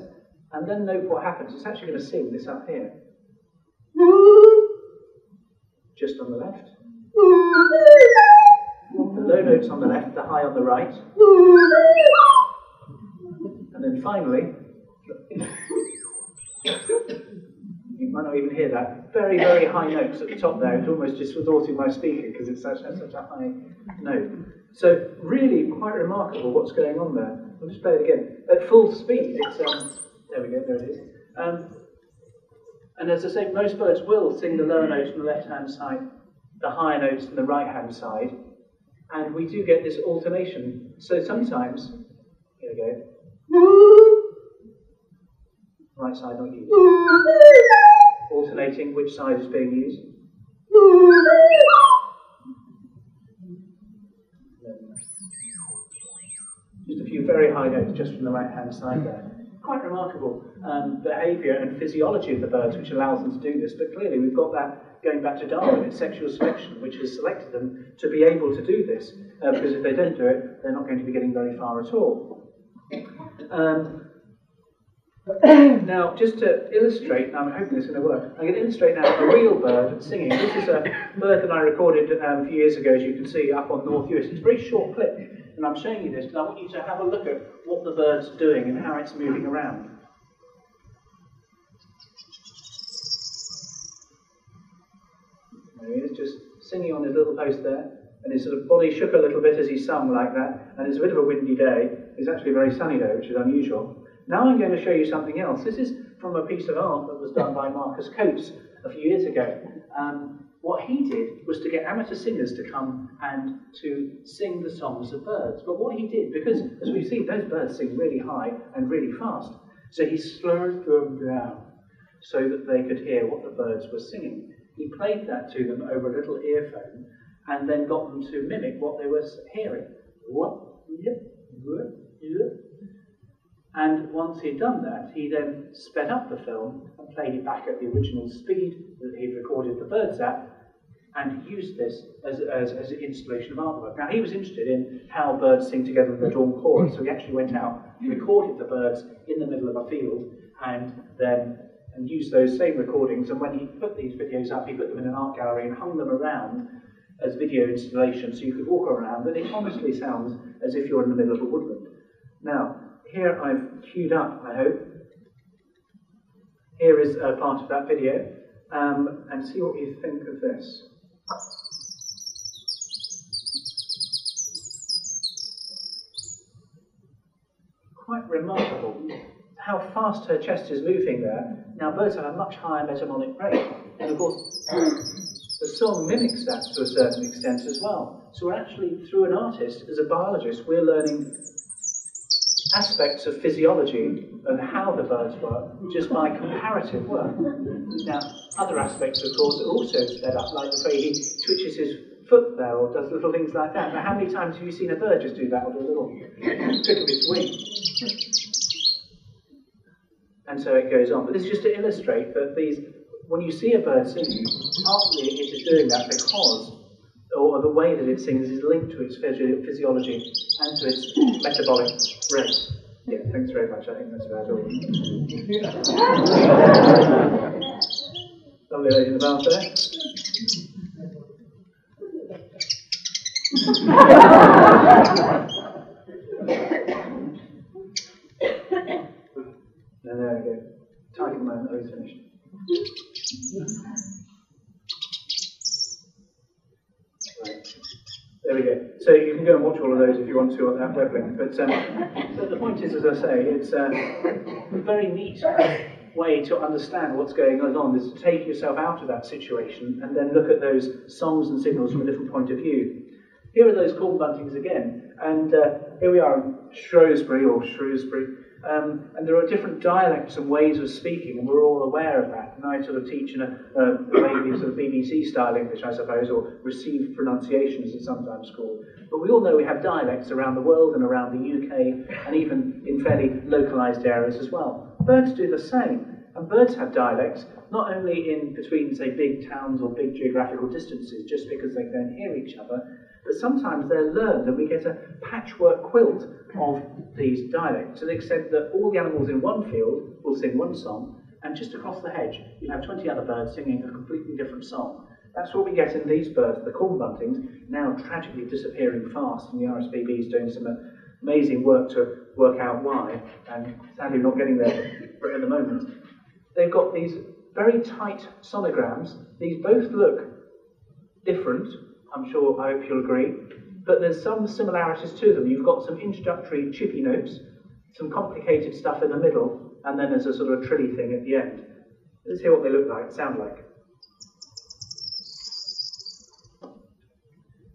And then note what happens. It's actually going to sing this up here. Just on the left. The low notes on the left, the high on the right. And then finally, you might not even hear that, very, very high notes at the top there. It's almost just distorting my speaker because it's such a high note. So really quite remarkable what's going on there. I'll just play it again. At full speed, it's, there we go, there it is. And as I say, most birds will sing the lower notes on the left-hand side, the higher notes on the right-hand side, and we do get this alternation. So sometimes, here we go, right side not used, alternating which side is being used. Just a few very high notes just from the right-hand side there. quite remarkable behaviour and physiology of the birds which allows them to do this. But clearly we've got that going back to Darwin, it's sexual selection which has selected them to be able to do this. Because if they don't do it, they're not going to be getting very far at all. Now, just to illustrate, I'm hoping this is going to work, I'm going to illustrate now a real bird singing. This is a bird that I recorded a few years ago, as you can see, up on North Uist. It's a very short clip, and I'm showing you this because I want you to have a look at what the bird's doing and how it's moving around. There he is, just singing on his little post there, and his sort of body shook a little bit as he sung like that, and it's a bit of a windy day. It's actually a very sunny day, which is unusual. Now I'm going to show you something else. This is from a piece of art that was done by Marcus Coates a few years ago. What he did was to get amateur singers to come and to sing the songs of birds. But what he did, because as we've seen, those birds sing really high and really fast, so he slowed them down so that they could hear what the birds were singing. He played that to them over a little earphone and then got them to mimic what they were hearing. And once he'd done that, he then sped up the film and played it back at the original speed that he'd recorded the birds at, and used this as an installation of artwork. Now, he was interested in how birds sing together in the dawn chorus, so he actually went out, recorded the birds in the middle of a field, and used those same recordings, and when he put these videos up, he put them in an art gallery and hung them around as video installations, so you could walk around, and it honestly sounds as if you're in the middle of a woodland. Now, here I've queued up, I hope. Here is a part of that video, and see what you think of this. Quite remarkable how fast her chest is moving there. Now, birds have a much higher metabolic rate, and of course, the song mimics that to a certain extent as well. So we're actually, through an artist, as a biologist, we're learning aspects of physiology and how the birds work just by comparative work. Now, other aspects, of course, are also sped up, like the way he twitches his foot there or does little things like that. Now, how many times have you seen a bird just do that, or do a little trick of its wing? And so it goes on. But this is just to illustrate that when you see a bird singing, partly it is doing that because, or the way that it sings is linked to its physiology and to its metabolic rate. Yeah, thanks very much. I think that's about all. Lovely lady in the bath there. And there we go. Tiger moment, oh, he's finished. Right. There we go. So you can go and watch all of those if you want to on that web link. But the point is, as I say, it's a very neat way to understand what's going on, is to take yourself out of that situation and then look at those songs and signals from a different point of view. Here are those corn buntings again, and here we are in Shrewsbury, and there are different dialects and ways of speaking, and we're all aware of that. And I sort of teach in a maybe sort of BBC-style English, I suppose, or received pronunciation, as it's sometimes called. But we all know we have dialects around the world and around the UK, and even in fairly localised areas as well. Birds do the same, and birds have dialects, not only in between, say, big towns or big geographical distances, just because they don't hear each other, but sometimes they're learned, and we get a patchwork quilt of these dialects, to the extent that all the animals in one field will sing one song, and just across the hedge you have 20 other birds singing a completely different song. That's what we get in these birds, the corn buntings, now tragically disappearing fast, and the RSPB is doing some amazing work to work out why, and sadly not getting there at the moment. They've got these very tight sonograms. These both look different, I'm sure, I hope you'll agree, but there's some similarities to them. You've got some introductory chippy notes, some complicated stuff in the middle, and then there's a sort of a trilly thing at the end. Let's hear what they look like, sound like.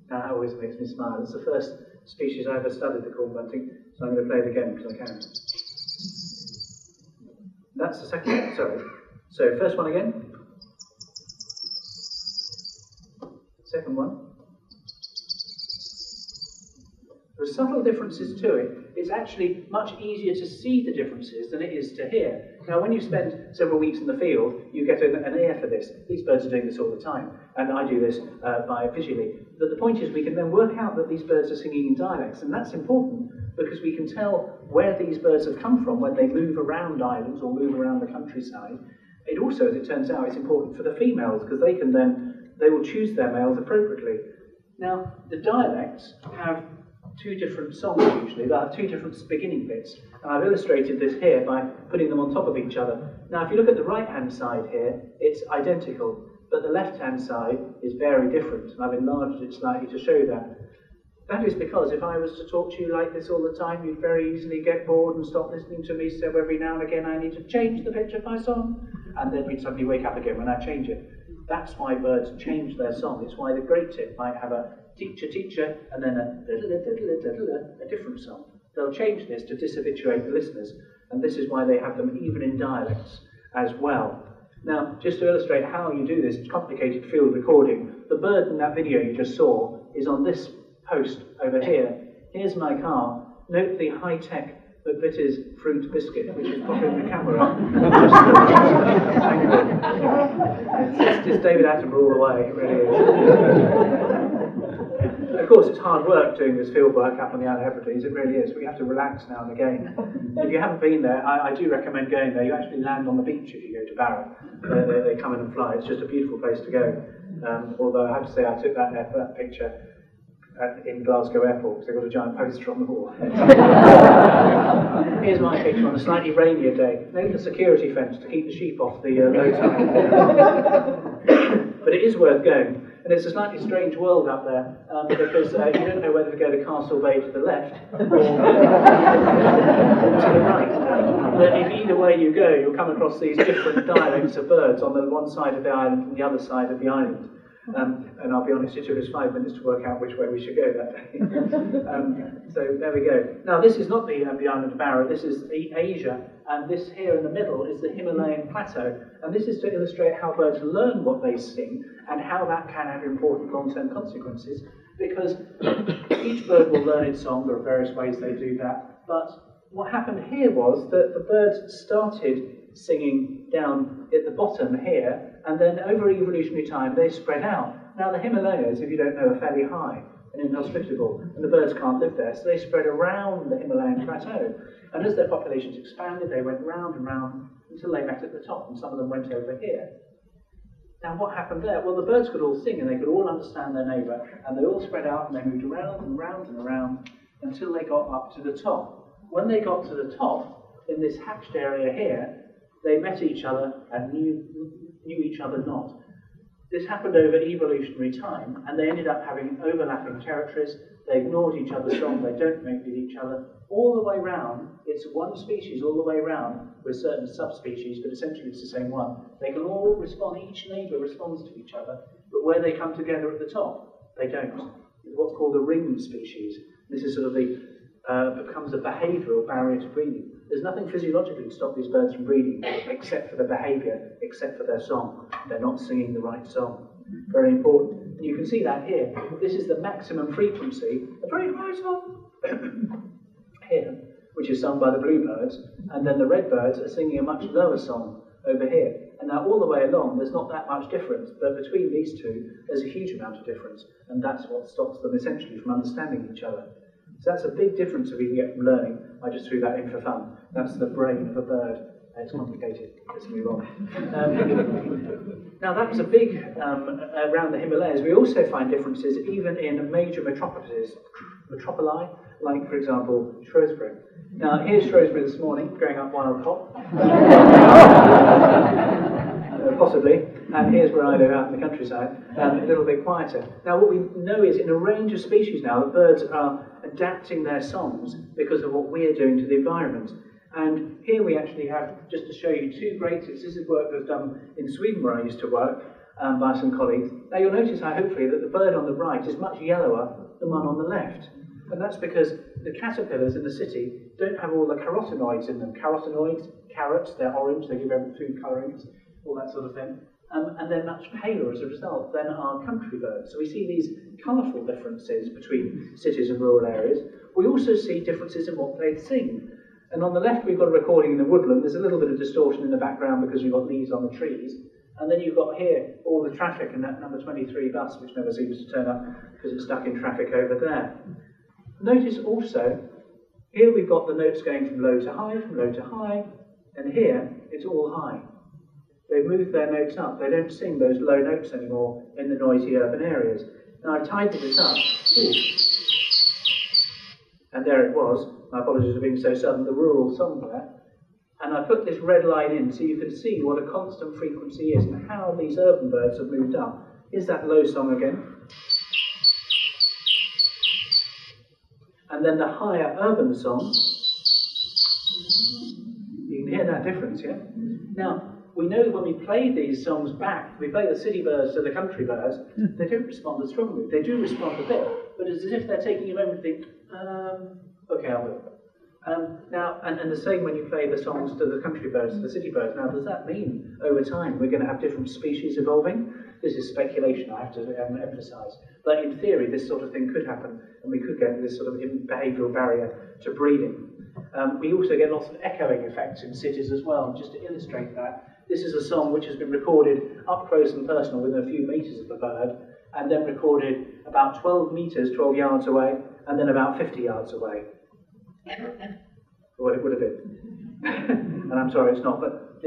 That always makes me smile. It's the first species I ever studied, the corn bunting, so I'm going to play it again because I can. That's the second one, sorry. So, first one again. Second one. There are subtle differences to it. It's actually much easier to see the differences than it is to hear. Now, when you spend several weeks in the field, you get an ear for this. These birds are doing this all the time, and I do this visually. But the point is we can then work out that these birds are singing in dialects, and that's important because we can tell where these birds have come from when they move around islands or move around the countryside. It also, as it turns out, is important for the females because they will choose their males appropriately. Now, the dialects have two different songs usually. They have two different beginning bits. And I've illustrated this here by putting them on top of each other. Now, if you look at the right-hand side here, it's identical, but the left-hand side is very different. And I've enlarged it slightly to show that. That is because if I was to talk to you like this all the time, you'd very easily get bored and stop listening to me, so every now and again I need to change the pitch of my song, and then you'd suddenly wake up again when I change it. That's why birds change their song. It's why the great tit might have a teacher, and then a different song. They'll change this to dishabituate the listeners, and this is why they have them even in dialects as well. Now, just to illustrate how you do this complicated field recording, the bird in that video you just saw is on this post over here. Here's my car. Note the high-tech McVitie's fruit biscuit, which is popping the camera. It's just David Attenborough all the way, it really is. Of course, it's hard work doing this field work up on the Outer Hebrides, it really is. We have to relax now and again. If you haven't been there, I do recommend going there. You actually land on the beach if you go to Barrow. They come in and fly. It's just a beautiful place to go. Although I have to say I took that picture in Glasgow Airport because they've got a giant poster on the wall. Here's my picture on a slightly rainier day. Make a security fence to keep the sheep off the low tide. But it is worth going. And it's a slightly strange world up there because you don't know whether to go to Castle Bay to the left or to the right. But if either way you go, you'll come across these different dialects of birds on the one side of the island and the other side of the island. And I'll be honest, it took us 5 minutes to work out which way we should go that day. So there we go. Now this is not the island of Barrow, this is Asia, and this here in the middle is the Himalayan plateau. And this is to illustrate how birds learn what they sing and how that can have important long-term consequences, because each bird will learn its song. There are various ways they do that. But what happened here was that the birds started singing down at the bottom here, and then over evolutionary time they spread out. Now the Himalayas, if you don't know, are fairly high and inhospitable, and the birds can't live there, so they spread around the Himalayan plateau. And as their populations expanded, they went round and round until they met at the top, and some of them went over here. Now what happened there? Well, the birds could all sing and they could all understand their neighbour, and they all spread out and they moved around and round and around until they got up to the top. When they got to the top, in this hatched area here, they met each other and knew each other not. This happened over evolutionary time, and they ended up having overlapping territories. They ignored each other's song, they don't mate with each other. All the way round, it's one species all the way round with certain subspecies, but essentially it's the same one. They can all respond, each neighbour responds to each other, but where they come together at the top, they don't. It's what's called a ring species. This is sort of becomes a behavioural barrier to breeding. There's nothing physiologically to stop these birds from breeding, except for the behaviour, except for their song. They're not singing the right song. Very important. And you can see that here. This is the maximum frequency, a very high song here, which is sung by the bluebirds, and then the redbirds are singing a much lower song over here. And now all the way along, there's not that much difference, but between these two, there's a huge amount of difference, and that's what stops them essentially from understanding each other. So that's a big difference that we can get from learning. I just threw that in for fun. That's the brain of a bird. It's complicated. Let's move on. Now that was a big, around the Himalayas. We also find differences even in major metropoli, like for example, Shrewsbury. Now here's Shrewsbury this morning, going up Wild Hop. Possibly. And here's where I live out in the countryside, a little bit quieter. Now what we know is in a range of species now, the birds are adapting their songs because of what we're doing to the environment. And here we actually have, just to show you, two great tips. This is work that was done in Sweden where I used to work by some colleagues. Now you'll notice, hopefully, that the bird on the right is much yellower than one on the left. And that's because the caterpillars in the city don't have all the carotenoids in them. Carotenoids, carrots, they're orange, they give everything food colourings, all that sort of thing. And they're much paler as a result than our country birds. So we see these colourful differences between cities and rural areas. we also see differences in what they sing. And on the left, we've got a recording in the woodland. There's a little bit of distortion in the background because we've got leaves on the trees. And then you've got here all the traffic and that number 23 bus, which never seems to turn up because it's stuck in traffic over there. Notice also, here we've got the notes going from low to high, and here it's all high. They've moved their notes up. They don't sing those low notes anymore in the noisy urban areas. Now I've tidied this up. And there it was. My apologies for being so sudden, the rural song there. And I put this red line in so you can see what a constant frequency is and how these urban birds have moved up. Here's that low song again. And then the higher urban song. You can hear that difference, yeah? Now, we know when we play these songs back, we play the city birds to the country birds, they don't respond as strongly. They do respond a bit, but it's as if they're taking a moment to think, okay, I will. Now, and the same when you play the songs to the country birds, to the city birds. Now, does that mean over time we're going to have different species evolving? This is speculation, I have to emphasise. But in theory, this sort of thing could happen, and we could get this sort of behavioural barrier to breeding. We also get lots of echoing effects in cities as well. And just to illustrate that, this is a song which has been recorded up close and personal within a few metres of the bird, and then recorded about 12 metres, 12 yards away, and then about 50 yards away. Well, it would have been. And I'm sorry it's not, but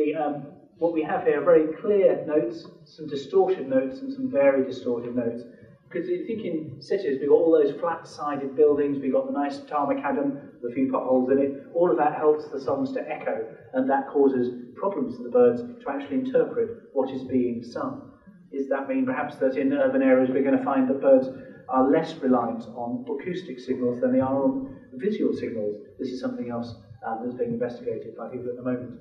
what we have here are very clear notes, some distorted notes, and some very distorted notes. Because you think in cities, we've got all those flat-sided buildings, we've got the nice tarmacadam with a few potholes in it. All of that helps the songs to echo, and that causes problems for the birds to actually interpret what is being sung. Does that mean perhaps that in urban areas we're going to find that birds are less reliant on acoustic signals than they are on visual signals? This is something else that's being investigated by people at the moment.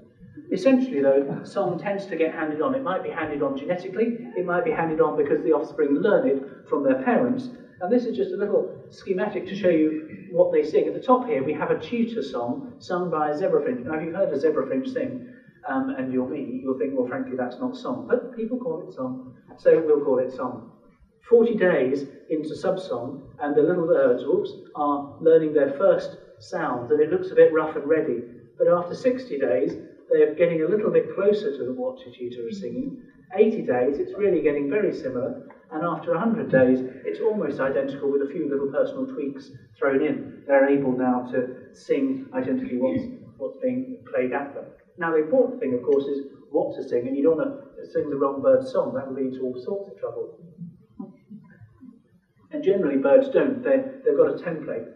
Essentially, though, song tends to get handed on. It might be handed on genetically, it might be handed on because the offspring learn it from their parents. And this is just a little schematic to show you what they sing. At the top here, we have a tutor song sung by a zebrafinch. Now, if you've heard a zebrafinch sing, and you're me, you'll think, well, frankly, that's not song. But people call it song, so we'll call it song. 40 days into subsong, and the little birds, are learning their first sounds, and it looks a bit rough and ready. But after 60 days, they're getting a little bit closer to what the tutor is singing. 80 days, it's really getting very similar. And after 100 days, it's almost identical with a few little personal tweaks thrown in. They're able now to sing identically what's being played at them. Now, the important thing, of course, is what to sing, and you don't want to sing the wrong bird's song. That will lead to all sorts of trouble. And generally, birds don't. They've got a template.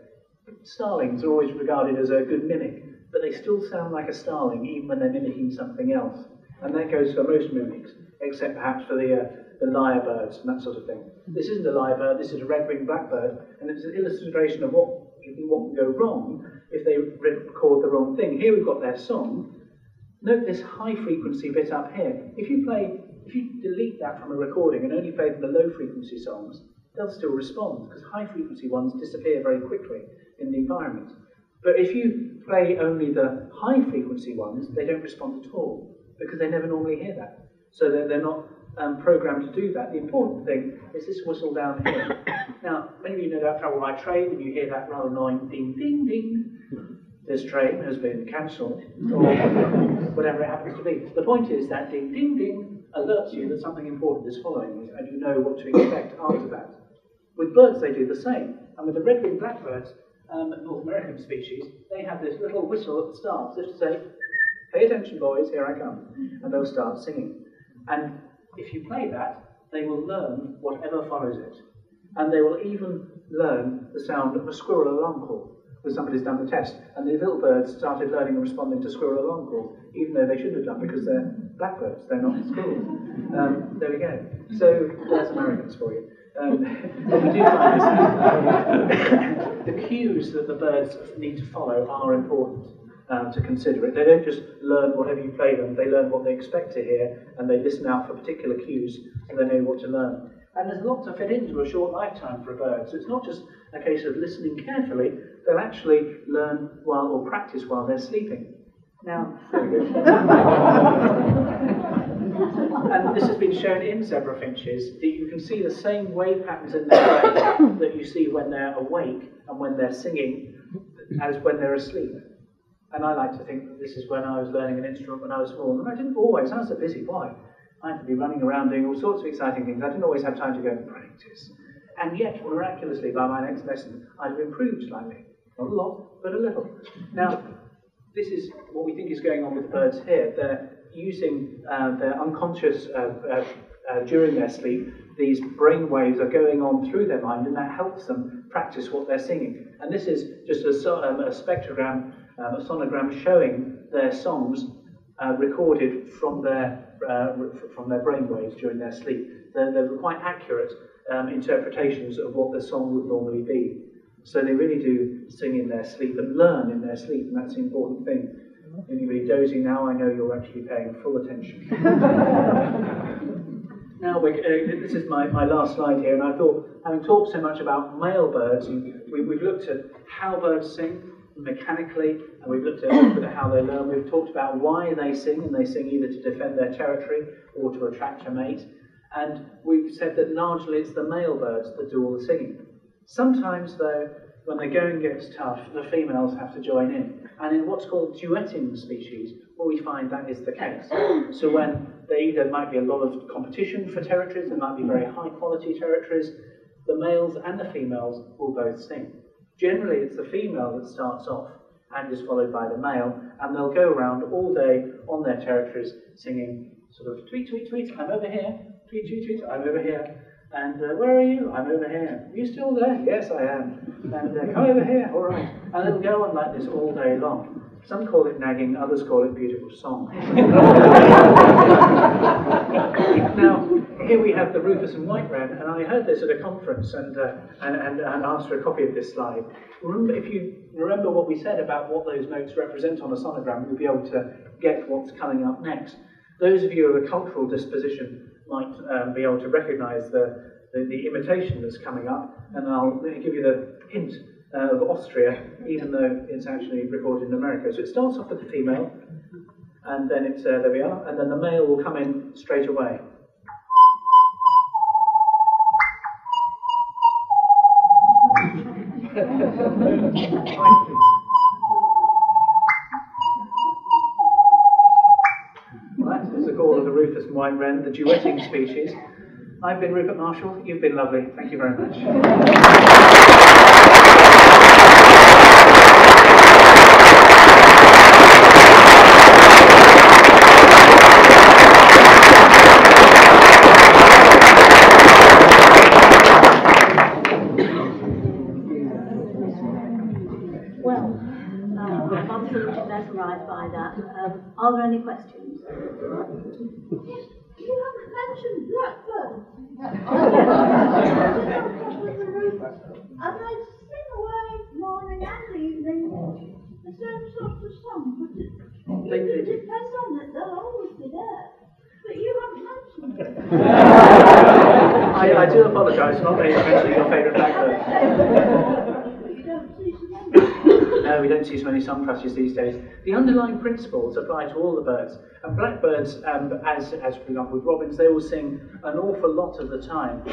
Starlings are always regarded as a good mimic, but they still sound like a starling even when they're mimicking something else. And that goes for most mimics, except perhaps for the lyrebirds and that sort of thing. This isn't a lyrebird, this is a red-winged blackbird, and it's an illustration of what can go wrong if they record the wrong thing. Here we've got their song. Note this high-frequency bit up here. If you delete that from a recording and only play the low-frequency songs, they'll still respond, because high-frequency ones disappear very quickly in the environment. But if you play only the high-frequency ones, they don't respond at all, because they never normally hear that. So they're not programmed to do that. The important thing is this whistle down here. Now, many of you no doubt travel by train, and you hear that rather annoying ding, ding, ding. This train has been cancelled, or whatever it happens to be. The point is that ding, ding, ding alerts you that something important is following you, and you know what to expect after that. With birds, they do the same. And with the red-winged blackbirds, North American species, they have this little whistle at the start, just to say, pay attention, boys, here I come. And they'll start singing. And if you play that, they will learn whatever follows it. And they will even learn the sound of a squirrel alarm call, because somebody's done the test. And the little birds started learning and responding to squirrel alarm calls, even though they shouldn't have done, because they're blackbirds, they're not squirrels. There we go. So, there's Americans for you. But we do find this, the cues that the birds need to follow are important to consider it. They don't just learn whatever you play them, they learn what they expect to hear, and they listen out for particular cues so they know what to learn. And there's a lot to fit into a short lifetime for a bird, so it's not just a case of listening carefully, they'll actually learn or practice while they're sleeping. Now, there we go. And this has been shown in zebra finches, that you can see the same wave patterns in their brain that you see when they're awake and when they're singing as when they're asleep. And I like to think that this is when I was learning an instrument when I was small. And I didn't always, I was a busy boy. I had to be running around doing all sorts of exciting things. I didn't always have time to go and practice. And yet, miraculously, by my next lesson, I'd have improved slightly. Not a lot, but a little. Now, this is what we think is going on with the birds here. They're using their unconscious, during their sleep, these brain waves are going on through their mind, and that helps them practice what they're singing. And this is just a spectrogram, a sonogram showing their songs recorded from their brain waves during their sleep. They're quite accurate interpretations of what the song would normally be. So they really do sing in their sleep and learn in their sleep, and that's the important thing. Anybody dozing now, I know you're actually paying full attention. Now, this is my last slide here, and I thought, having talked so much about male birds, and we've looked at how birds sing mechanically, and we've looked at how they learn. We've talked about why they sing, and they sing either to defend their territory or to attract a mate. And we've said that largely it's the male birds that do all the singing. Sometimes, though, when the going gets tough, the females have to join in. And in what's called duetting species, well, we find that is the case. So when there might be a lot of competition for territories, there might be very high-quality territories, the males and the females will both sing. Generally, it's the female that starts off and is followed by the male, and they'll go around all day on their territories singing sort of tweet, tweet, tweet, I'm over here, tweet, tweet, tweet, I'm over here. And where are you? I'm over here. Are you still there? Yes, I am. And come over here. All right. And it'll go on like this all day long. Some call it nagging, others call it beautiful song. Now, here we have the rufous and white wren, and I heard this at a conference and asked for a copy of this slide. If you remember what we said about what those notes represent on a sonogram, you'll be able to get what's coming up next. Those of you of a cultural disposition might be able to recognise the imitation that's coming up, and I'll give you the hint of Austria, even though it's actually recorded in America. So it starts off with the female, and then it's, there we are, and then the male will come in straight away. Right, this is the call of the rufous and white wren, the duetting species. I've been Rupert Marshall, you've been lovely, thank you very much. I'm absolutely mesmerised by that. Are there any questions? You haven't mentioned blackbirds. And they sing away morning and evening the same sort of song, but it depends on it, they'll always be there. But you haven't mentioned it. I do apologise for not mentioning your favourite blackbird. But you don't see so many. No, we don't see so many song crushes these days. The underlying principles apply to all the birds. And blackbirds, as for example with robins, they will sing an awful lot of the time.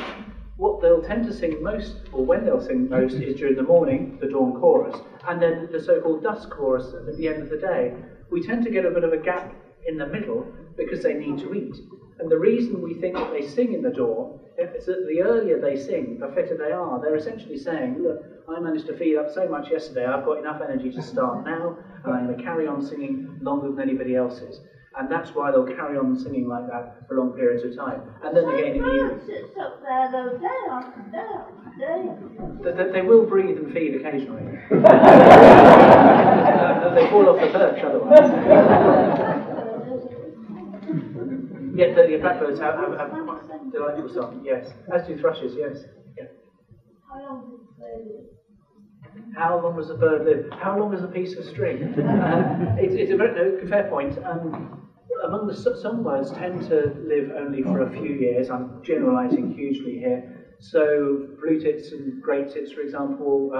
What they'll tend to sing most, or when they'll sing most, is during the morning, the dawn chorus, and then the so-called dusk chorus at the end of the day. We tend to get a bit of a gap in the middle because they need to eat. And the reason we think that they sing in the dawn is that the earlier they sing, the fitter they are. They're essentially saying, look, I managed to feed up so much yesterday, I've got enough energy to start now, and I'm going to carry on singing longer than anybody else's. And that's why they'll carry on singing like that for long periods of time. And then again in the evening. Sits up there though, day after day. They will breathe and feed occasionally. They fall off the perch otherwise. Yet the blackbirds have quite delightful song, yes. As do thrushes, yes. Yeah. How long did they live? How long does a bird live? How long is a piece of string? It's a very fair point. Among the songbirds tend to live only for a few years. I'm generalising hugely here. So blue tits and grey tits, for example,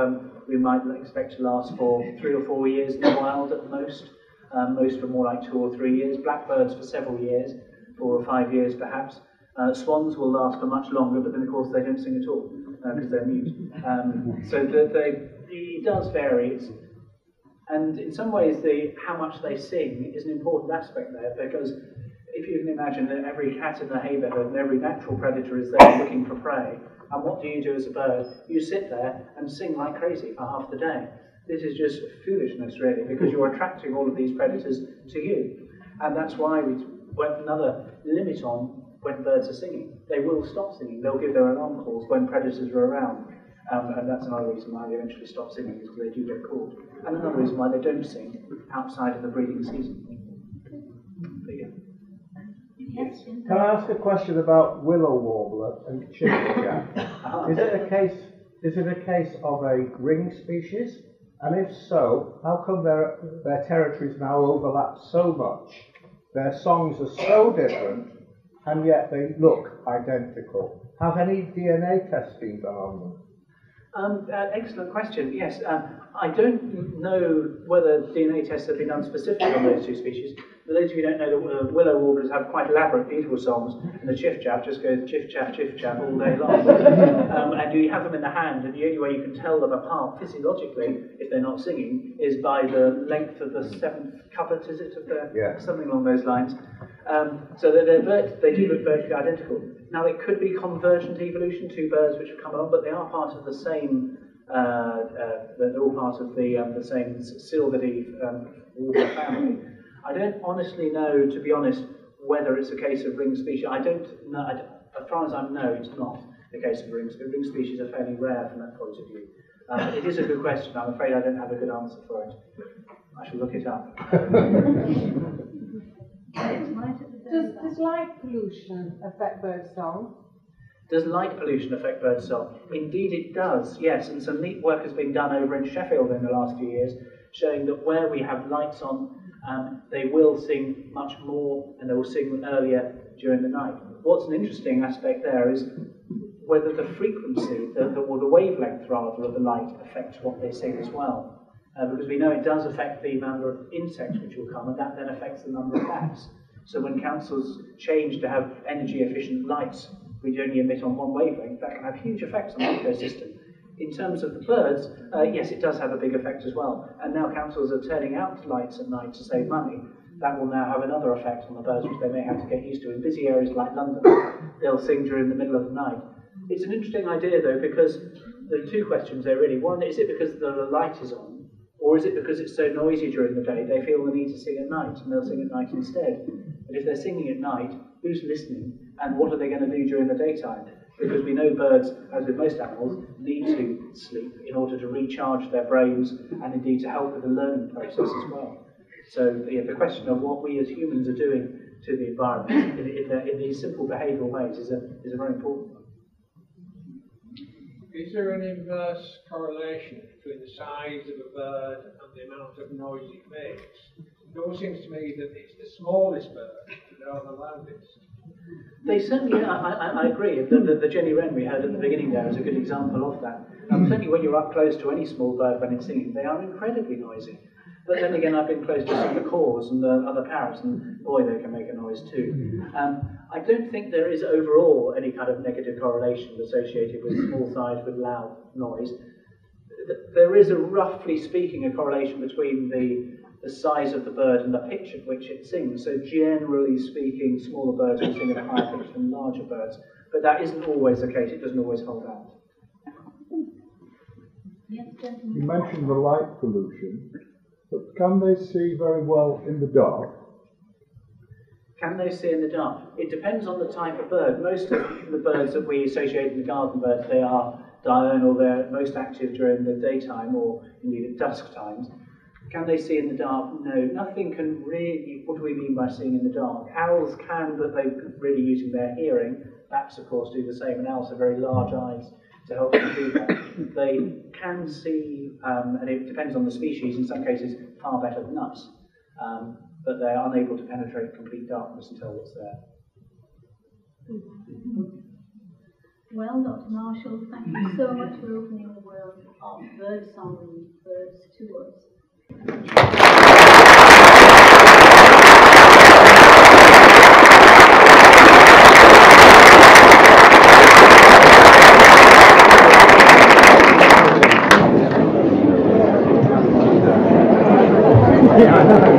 we might expect to last for 3 or 4 years in the wild at most. Most for more like 2 or 3 years. Blackbirds for several years. 4 or 5 years perhaps. Swans will last for much longer, but then of course they don't sing at all because they're mute. So it does vary. And in some ways, how much they sing is an important aspect there, because if you can imagine that every cat in the hay meadow and every natural predator is there looking for prey, and what do you do as a bird? You sit there and sing like crazy for half the day. This is just foolishness, really, because you're attracting all of these predators to you. And that's why we went another limit on when birds are singing. They will stop singing. They'll give their alarm calls when predators are around. And that's another reason why they eventually stop singing, is because they do get caught. And another reason why they don't sing outside of the breeding season. But yeah. Yes. Can I ask a question about willow warbler and chiffonjack? Is it a case of a ring species? And if so, how come their territories now overlap so much? Their songs are so different, and yet they look identical. Have any DNA tests been done on them? Excellent question. Yes, I don't know whether DNA tests have been done specifically on those two species. For those of you who don't know, the willow warblers have quite elaborate, beautiful songs, and the chiff-chaff just goes chiff-chaff all day long. And you have them in the hand, and the only way you can tell them apart physiologically, if they're not singing, is by the length of the seventh cuplet, is it, of something along those lines. So they do look virtually identical. Now, it could be convergent evolution, two birds which have come along, but they are part of the same. They're all part of the same silvery warbler family. I don't honestly know, to be honest, whether it's a case of ring species. I don't know. As far as I know, it's not the case of ring species. Ring species are fairly rare from that point of view. It is a good question. I'm afraid I don't have a good answer for it. I shall look it up. Does light pollution affect birdsong? Does light pollution affect birdsong? Indeed it does, yes, and some neat work has been done over in Sheffield in the last few years, showing that where we have lights on, they will sing much more and they will sing earlier during the night. What's an interesting aspect there is whether the frequency, or the wavelength rather, of the light affects what they sing as well. Because we know it does affect the number of insects which will come, and that then affects the number of bats. So when councils change to have energy-efficient lights which only emit on one wavelength, that can have huge effects on the ecosystem. In terms of the birds, yes, it does have a big effect as well. And now councils are turning out lights at night to save money. That will now have another effect on the birds, which they may have to get used to. In busy areas like London, they'll sing during the middle of the night. It's an interesting idea, though, because there are two questions there, really. One, is it because the light is on? Or is it because it's so noisy during the day, they feel the need to sing at night, and they'll sing at night instead? But if they're singing at night, who's listening, and what are they going to do during the daytime? Because we know birds, as with most animals, need to sleep in order to recharge their brains, and indeed to help with the learning process as well. So the question of what we as humans are doing to the environment in these simple behavioural ways is a very important one. Is there an inverse correlation between the size of a bird and the amount of noise it makes? It always seems to me that it's the smallest birds that are the loudest. They certainly are. I agree. The Jenny Wren we heard at the beginning there is a good example of that. Certainly when you're up close to any small bird when it's singing, they are incredibly noisy. But then again, I've been close to some of the caws and the other parrots, and boy, they can make a noise too. I don't think there is overall any kind of negative correlation associated with small size with loud noise. There is, roughly speaking, a correlation between the size of the bird and the pitch at which it sings. So generally speaking, smaller birds will sing at a higher pitch than larger birds. But that isn't always the case. It doesn't always hold out. You mentioned the light pollution, but can they see very well in the dark? Can they see in the dark? It depends on the type of bird. Most of the birds that we associate in the garden birds, they are diurnal. They're most active during the daytime or indeed at dusk times. Can they see in the dark? No, nothing can really. What do we mean by seeing in the dark? Owls can, but they're really using their hearing. Bats, of course, do the same, and owls have very large eyes to help them do that. They can see, and it depends on the species, in some cases far better than us, but they are unable to penetrate complete darkness and tell what's there. Well, Dr. Marshall, thank you so much for opening the world of birdsong and birds to us. Yeah.